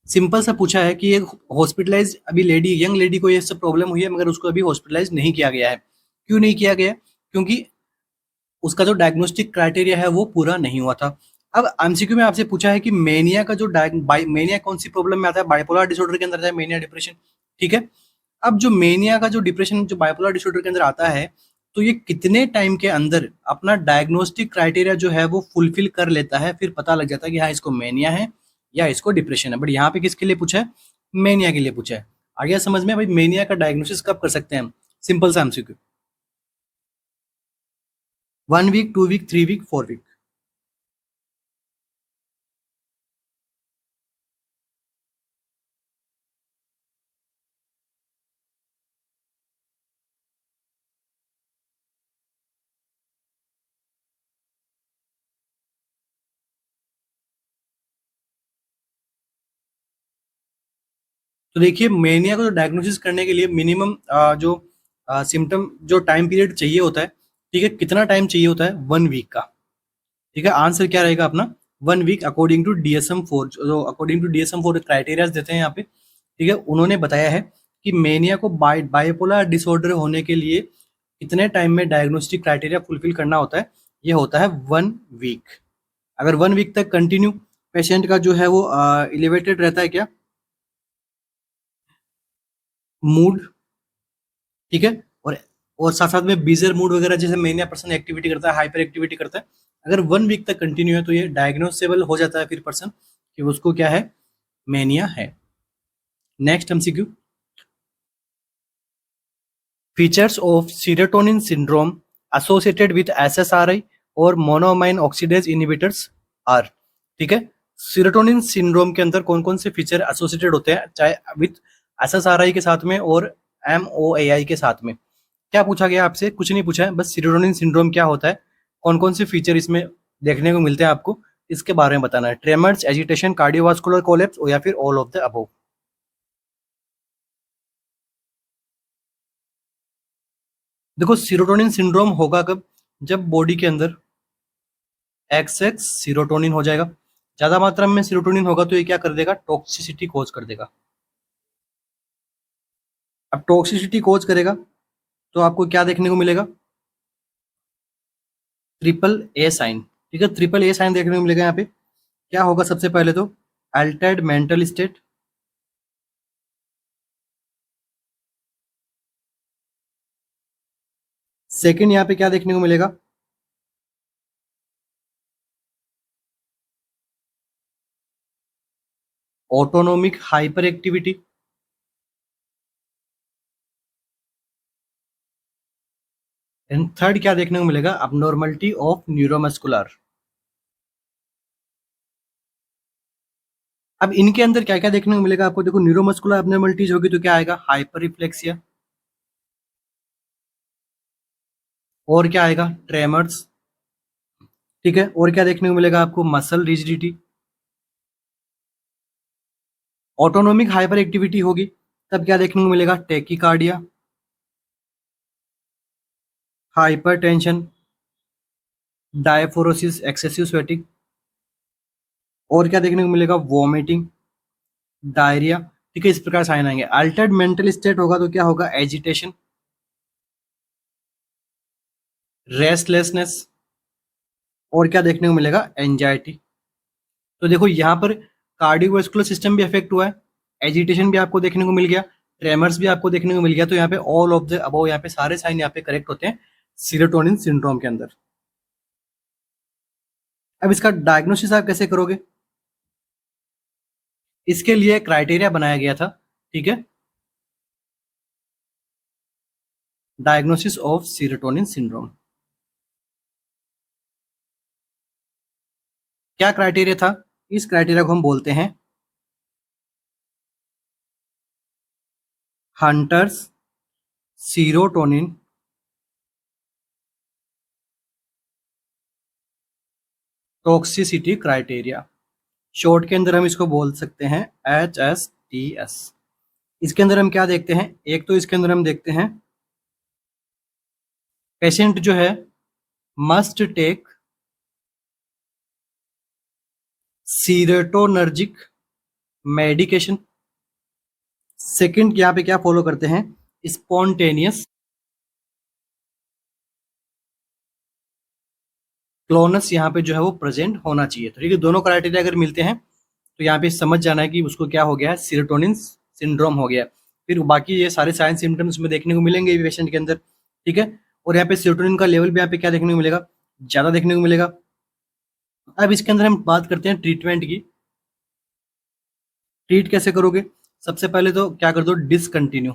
Simple सा पूछा है कि एक हॉस्पिटलाइज अभी लेडी, यंग लेडी को ये सब प्रॉब्लम हुई है मगर उसको अभी हॉस्पिटलाइज नहीं किया गया है। क्यों नहीं किया गया? क्योंकि उसका जो डायग्नोस्टिक क्राइटेरिया है वो पूरा नहीं हुआ था। अब एमसीक्यू में आपसे पूछा है कि मेनिया का जो मेनिया कौन सी प्रॉब्लम में आता है? बाइपोलर डिसऑर्डर के अंदर आता है मेनिया डिप्रेशन। ठीक है, अब जो मेनिया का जो डिप्रेशन जो बाइपोलर डिसऑर्डर के अंदर आता है, तो ये कितने टाइम के अंदर अपना डायग्नोस्टिक क्राइटेरिया जो है वो फुलफिल कर लेता है, फिर पता लग जाता है कि हाँ इसको मेनिया है या इसको डिप्रेशन है। बट यहाँ पे किसके लिए पूछा है? मेनिया के लिए पूछा है। आ गया समझ में? भाई मेनिया का डायग्नोसिस कब कर सकते हैं हम? सिंपल सा MCQ, 1 week, 2 week, 3 week, 4 week. तो देखिए मेनिया को जो डायग्नोसिस करने के लिए मिनिमम जो सिम्टम जो टाइम पीरियड चाहिए होता है, ठीक है, कितना टाइम चाहिए होता है? 1 वीक का। ठीक है, आंसर क्या रहेगा अपना? 1 वीक, अकॉर्डिंग टू DSM-4। जो अकॉर्डिंग टू DSM-4 क्राइटेरिया देते हैं यहाँ पे, ठीक है, उन्होंने बताया है कि मेनिया को बाइपोलर डिसऑर्डर होने के लिए कितने टाइम में डायग्नोस्टिक क्राइटेरिया फुलफिल करना होता है? ये होता है 1 वीक। अगर 1 वीक तक कंटिन्यू पेशेंट का जो है वो इलेवेटेड रहता है क्या, मूड, ठीक है, और साथ साथ में बीजर मूड वगैरह, जैसे मेनिया पर्सन एक्टिविटी करता है, हाइपर एक्टिविटी करता है, अगर 1 वीक तक कंटिन्यू है तो ये डायग्नोसेबल हो जाता है फिर पर्सन कि उसको क्या है? मेनिया है। Next MCQ, features of serotonin syndrome associated with SSRI और मोनोमाइन ऑक्सीडेज इनहिबिटर्स आर। ठीक है, सीरोटोनिन सिंड्रोम के अंदर कौन कौन से फीचर एसोसिएटेड होते हैं, चाहे विद SSRI के साथ में और MOAI के साथ में? क्या पूछा गया आपसे? कुछ नहीं पूछा है, बस सीरोटोनिन सिंड्रोम क्या होता है, कौन कौन से फीचर इसमें देखने को मिलते हैं आपको, इसके बारे में बताना है। ट्रेमर्स, एजिटेशन, कार्डियोवास्कुलर कोलैप्स या फिर ऑल ऑफ द अबव। देखो सीरोटोनिन सिंड्रोम होगा कब, जब बॉडी के अंदर एक्सेस सीरोटोनिन हो जाएगा, ज्यादा मात्रा में सीरोटोनिन होगा तो ये क्या कर देगा, टॉक्सिसिटी कोज कर देगा। अब टॉक्सिसिटी कोज करेगा तो आपको क्या देखने को मिलेगा, ट्रिपल ए साइन। ठीक है, ट्रिपल ए साइन देखने को मिलेगा। यहाँ पे क्या होगा, सबसे पहले तो अल्टर्ड मेंटल स्टेट, सेकंड यहाँ पे क्या देखने को मिलेगा, autonomic hyper activity, and third क्या देखने को मिलेगा, अबनॉर्मलिटी ऑफ न्यूरोमस्कुलर। अब इनके अंदर क्या क्या देखने को मिलेगा आपको, देखो न्यूरोमस्कुलर अबनॉर्मलिटीज होगी तो क्या आएगा, हाइपर रिफ्लेक्सिया, और क्या आएगा, ट्रेमर्स। ठीक है, और क्या देखने को मिलेगा आपको, muscle rigidity. Autonomic hyper activity होगी तब क्या देखने को मिलेगा, टेकिकार्डिया, हाइपरटेंशन, डायफोरोसिस, एक्सेसिव स्वेटिंग, और क्या देखने को मिलेगा, वॉमिटिंग, डायरिया। ठीक है, इस प्रकार साइन आएंगे। अल्टर्ड मेंटल स्टेट होगा तो क्या होगा, एजिटेशन, रेस्टलेसनेस, और क्या देखने को मिलेगा, एंजाइटी। तो देखो यहाँ पर कार्डियोवास्कुलर सिस्टम भी अफेक्ट हुआ है, एजिटेशन भी आपको देखने को मिल गया, ट्रेमर्स भी आपको देखने को मिल गया। तो यहाँ पे ऑल ऑफ द अबव, यहाँ पे सारे साइन यहाँ पे करेक्ट होते हैं सीरोटोनिन सिंड्रोम के अंदर। अब इसका डायग्नोसिस आप कैसे करोगे, इसके लिए क्राइटेरिया बनाया गया था। ठीक है, डायग्नोसिस ऑफ सीरोटोनिन सिंड्रोम। क्या क्राइटेरिया था, इस क्राइटेरिया को हम बोलते हैं hunters serotonin toxicity criteria. Short के अंदर हम इसको बोल सकते हैं HSTS। इसके अंदर हम क्या देखते हैं, एक तो इसके अंदर हम देखते हैं पेशेंट जो है must take serotonergic medication. Second यहाँ पे क्या फॉलो करते हैं, स्पॉन्टेनियस क्लोनस यहाँ पे जो है वो प्रेजेंट होना चाहिए। तो ठीक है, दोनों क्राइटेरिया अगर मिलते हैं तो यहाँ पे समझ जाना है कि उसको क्या हो गया है, सीरोटोनिन सिंड्रोम हो गया। फिर बाकी ये सारे साइन सिम्टम्स में देखने को मिलेंगे पेशेंट के अंदर। ठीक है, और यहाँ पे सीरोटोनिन का लेवल भी यहाँ पे क्या देखने को मिलेगा, ज्यादा देखने को मिलेगा। अब इसके अंदर हम बात करते हैं ट्रीटमेंट की। ट्रीट कैसे करोगे, सबसे पहले तो क्या कर दो, डिसकंटिन्यू,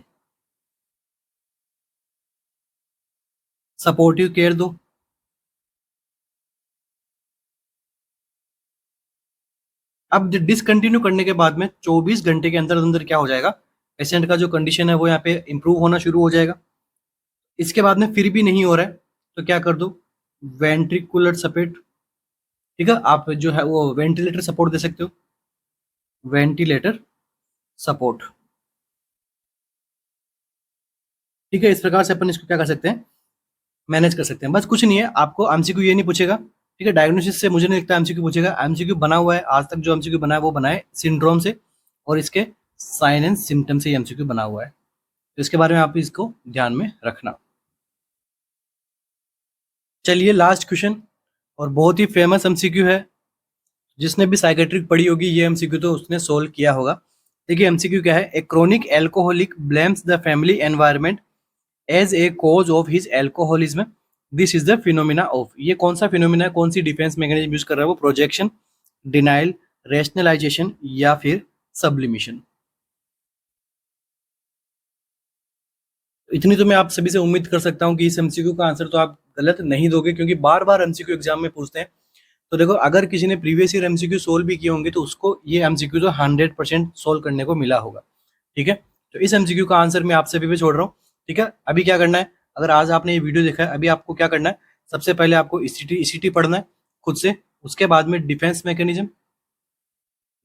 सपोर्टिव केयर दो। अब डिसकंटिन्यू करने के बाद में 24 घंटे के अंदर अंदर क्या हो जाएगा, पेशेंट का जो कंडीशन है वो यहाँ पे इंप्रूव होना शुरू हो जाएगा। इसके बाद में फिर भी नहीं हो रहा है तो क्या कर दो, वेंट्रिकुलर सपोर्ट। ठीक है, आप जो है वो वेंटिलेटर सपोर्ट दे सकते हो, वेंटिलेटर सपोर्ट। ठीक है, इस प्रकार से अपन इसको क्या कर सकते हैं, मैनेज कर सकते हैं। बस कुछ नहीं है, आपको एमसीक्यू ये नहीं पूछेगा। ठीक है, डायग्नोसिस से मुझे नहीं लगता एमसीक्यू पूछेगा। एमसीक्यू बना हुआ है, आज तक जो एमसीक्यू बना है वो बना है सिंड्रोम से और इसके साइन एंड सिम्टम से एमसीक्यू बना हुआ है। तो इसके बारे में आप इसको ध्यान में रखना। चलिए लास्ट क्वेश्चन, और बहुत ही फेमस एमसीक्यू है, जिसने भी साइकेट्रिक पढ़ी होगी ये एमसीक्यू तो उसने सोल्व किया होगा। देखिए एमसीक्यू क्या है, a chronic alcoholic blames the family environment as a cause of his alcoholism, this is the phenomena of. ये कौन सा फिनोमिना है, कौन सी डिफेंस मैकेनिज्म यूज कर रहा है वो, प्रोजेक्शन, डिनाइल, रेशनलाइजेशन या फिर सब्लिमिशन। इतनी तो मैं आप सभी से उम्मीद कर सकता हूँ कि इस एमसीक्यू का आंसर तो आप गलत नहीं दोगे, क्योंकि बार बार एमसीक्यू एग्जाम में पूछते हैं। तो देखो अगर किसी ने प्रीवियस ईयर एमसीक्यू सोल्व भी किए होंगे तो उसको ये एमसीक्यू तो 100% सोल्व करने को मिला होगा। ठीक है, तो इस एमसीक्यू का आंसर मैं आप सभी पे छोड़ रहा हूँ। ठीक है, अभी क्या करना है, अगर आज आपने ये वीडियो देखा है, अभी आपको क्या करना है, सबसे पहले आपको ईसीटी पढ़ना है। खुद से। उसके बाद में डिफेंस मैकेनिज्म,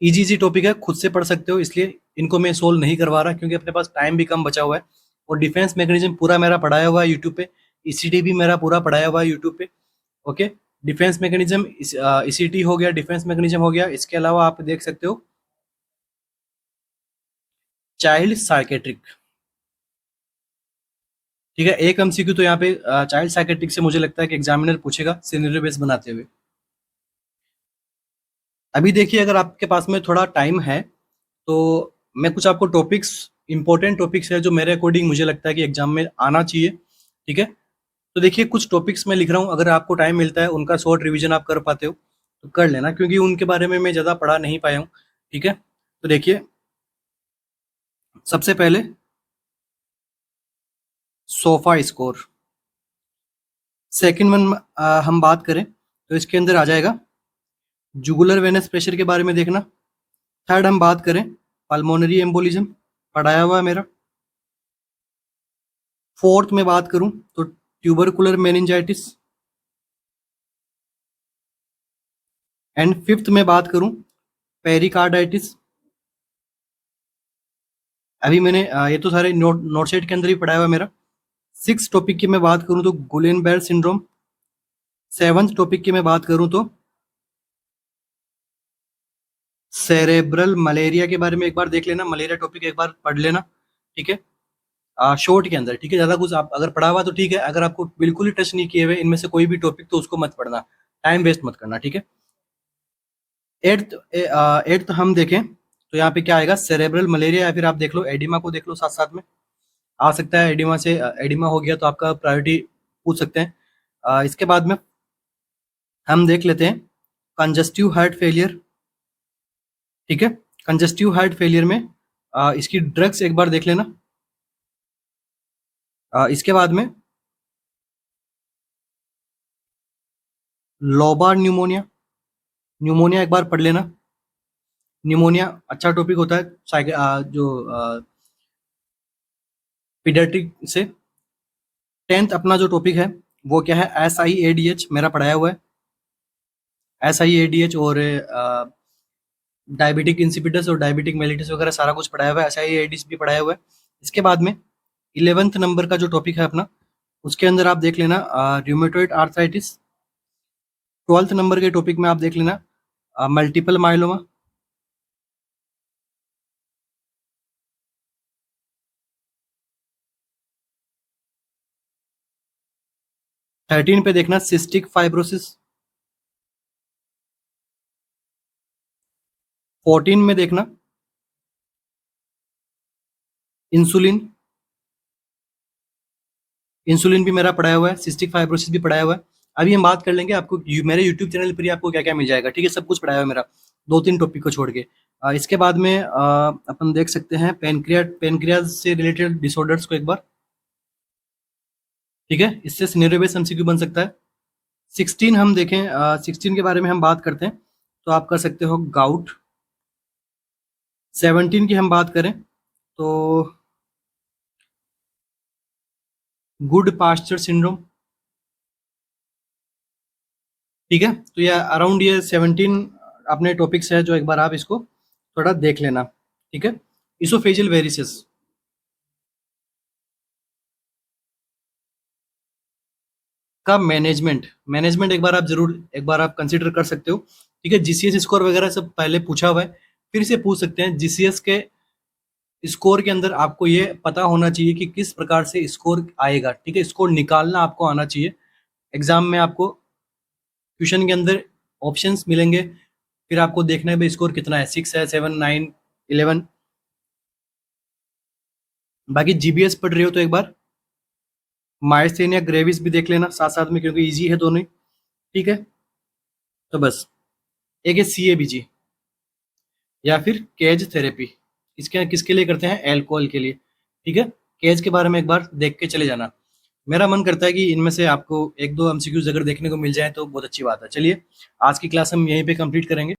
इजी टॉपिक है, खुद से पढ़ सकते हो, इसलिए इनको मैं सोल्व नहीं करवा रहा क्योंकि अपने पास टाइम भी कम बचा हुआ है। और डिफेंस मैकेनिज्म पूरा मेरा पढ़ाया हुआ है यूट्यूब पे, ईसीटी भी मेरा पूरा पढ़ाया हुआ है यूट्यूब पे। ओके, डिफेंस मैकेनिज्म, ईसीटी हो गया, डिफेंस मैकेनिज्म हो गया। इसके अलावा आप देख सकते हो चाइल्ड साइकेट्रिक। ठीक है, एक एमसीक्यू तो यहाँ पे चाइल्ड साइकेट्रिक से मुझे लगता है कि एग्जामिनर पूछेगा सिनेरियो बेस बनाते हुए। अभी देखिए, अगर आपके पास में थोड़ा टाइम है तो मैं कुछ आपको टॉपिक्स, इंपॉर्टेंट टॉपिक्स है जो मेरे अकॉर्डिंग मुझे लगता है कि एग्जाम में आना चाहिए। ठीक है, तो देखिए कुछ टॉपिक्स मैं लिख रहा हूँ, अगर आपको टाइम मिलता है उनका शॉर्ट रिवीजन आप कर पाते हो तो कर लेना, क्योंकि उनके बारे में मैं ज़्यादा पढ़ा नहीं पाया हूँ। ठीक है, तो देखिए सबसे पहले सोफा स्कोर, सेकंड वन हम बात करें तो इसके अंदर आ जाएगा जुगुलर वेनस प्रेशर के बारे में देखना। थर्ड हम बात करें पल्मोनरी एम्बोलिज्म, पढ़ाया हुआ है मेरा। फोर्थ में बात करूं तो ट्यूबरकुलर मेनिंजाइटिस। एंड फिफ्थ में बात करूं पेरिकार्डाइटिस। अभी मैंने ये तो सारे नोट सेट के अंदर ही पढ़ाया हुआ है मेरा। सिक्स टॉपिक की मैं बात करूं तो Guillain Barre syndrome. Seventh topic की मैं बात करूं तो सेरेब्रल मलेरिया के बारे में एक बार देख लेना, मलेरिया टॉपिक एक बार पढ़ लेना। ठीक है, शॉर्ट के अंदर। ठीक है, ज़्यादा कुछ आप अगर पढ़ा हुआ तो ठीक है, अगर आपको बिल्कुल ही टच नहीं किए हुए इनमें से कोई भी टॉपिक तो उसको मत पढ़ना, टाइम वेस्ट मत करना। ठीक है, एट्थ हम देखें तो यहाँ पे क्या आएगा, सेरेब्रल मलेरिया, या फिर आप देख लो एडिमा को देख लो साथ साथ में, आ सकता है एडिमा से, एडिमा हो गया तो आपका प्रायोरिटी पूछ सकते हैं। इसके बाद में हम देख लेते हैं कंजस्टिव हार्ट फेलियर। ठीक है, कंजस्टिव हार्ट फेलियर में इसकी ड्रग्स एक बार देख लेना। इसके बाद में लोबार न्यूमोनिया, न्यूमोनिया एक बार पढ़ लेना। न्यूमोनिया अच्छा टॉपिक होता है जो पीडियाट्रिक से। टेंथ अपना जो टॉपिक है वो क्या है, SIADH मेरा पढ़ाया हुआ है। SIADH और डायबिटिक इंसिपिडस और डायबिटिक मेलिटस वगैरह सारा कुछ पढ़ाया हुआ है, SIADH भी पढ़ाया हुआ है। इसके बाद में 11th नंबर का जो टॉपिक है अपना, उसके अंदर आप देख लेना र्यूमेटॉइड आर्थराइटिस। 12th नंबर के टॉपिक में आप देख लेना मल्टीपल माइलोमा। थर्टीन पे देखना सिस्टिक फाइब्रोसिस। 14 में देखना इंसुलिन, इंसुलिन भी मेरा पढ़ाया हुआ है, सिस्टिक फाइब्रोसिस भी पढ़ाया हुआ है। अभी हम बात कर लेंगे आपको मेरे यूट्यूब चैनल पर ही आपको क्या क्या मिल जाएगा। ठीक है, सब कुछ पढ़ाया हुआ है मेरा, दो तीन टॉपिक को छोड़ के। इसके बाद में अपन देख सकते हैं पेनक्रियाज से रिलेटेड डिसऑर्डर्स को एक बार। ठीक है, इससे सिनेरियो बेस्ड एमसीक्यू बन सकता है। 16 हम देखें, 16 के बारे में हम बात करते हैं तो आप कर सकते हो गाउट। 17 की हम बात करें तो गुड पास्चर सिंड्रोम। ठीक है, तो ये अराउंड ये 17 अपने टॉपिक्स है जो एक बार आप इसको थोड़ा देख लेना। ठीक है, इसोफेजियल वेरिसेस का मैनेजमेंट एक बार आप जरूर एक बार आप कंसीडर कर सकते हो। ठीक है, जीसीएस स्कोर वगैरह सब पहले पूछा हुआ है, फिर से पूछ सकते हैं। जीसीएस के स्कोर के अंदर आपको ये पता होना चाहिए कि किस प्रकार से स्कोर आएगा। ठीक है, स्कोर निकालना आपको आना चाहिए। एग्जाम में आपको क्वेश्चन के अंदर ऑप्शंस मिलेंगे, फिर आपको देखना है भाई स्कोर कितना है, 6 है, 7, 9, 11। बाकी जीबीएस पढ़ रहे हो तो एक बार माइस्थेनिया ग्रेविस भी देख लेना साथ साथ में, क्योंकि इजी है दोनों ही। ठीक है, तो बस एक है CABG या फिर केज थेरेपी, इसके किसके लिए करते हैं, एल्कोहल के लिए। ठीक है, केज के बारे में एक बार देख के चले जाना। मेरा मन करता है कि इनमें से आपको एक दो एमसीक्यूज अगर देखने को मिल जाए तो बहुत अच्छी बात है। चलिए, आज की क्लास हम यहीं पे कंप्लीट करेंगे।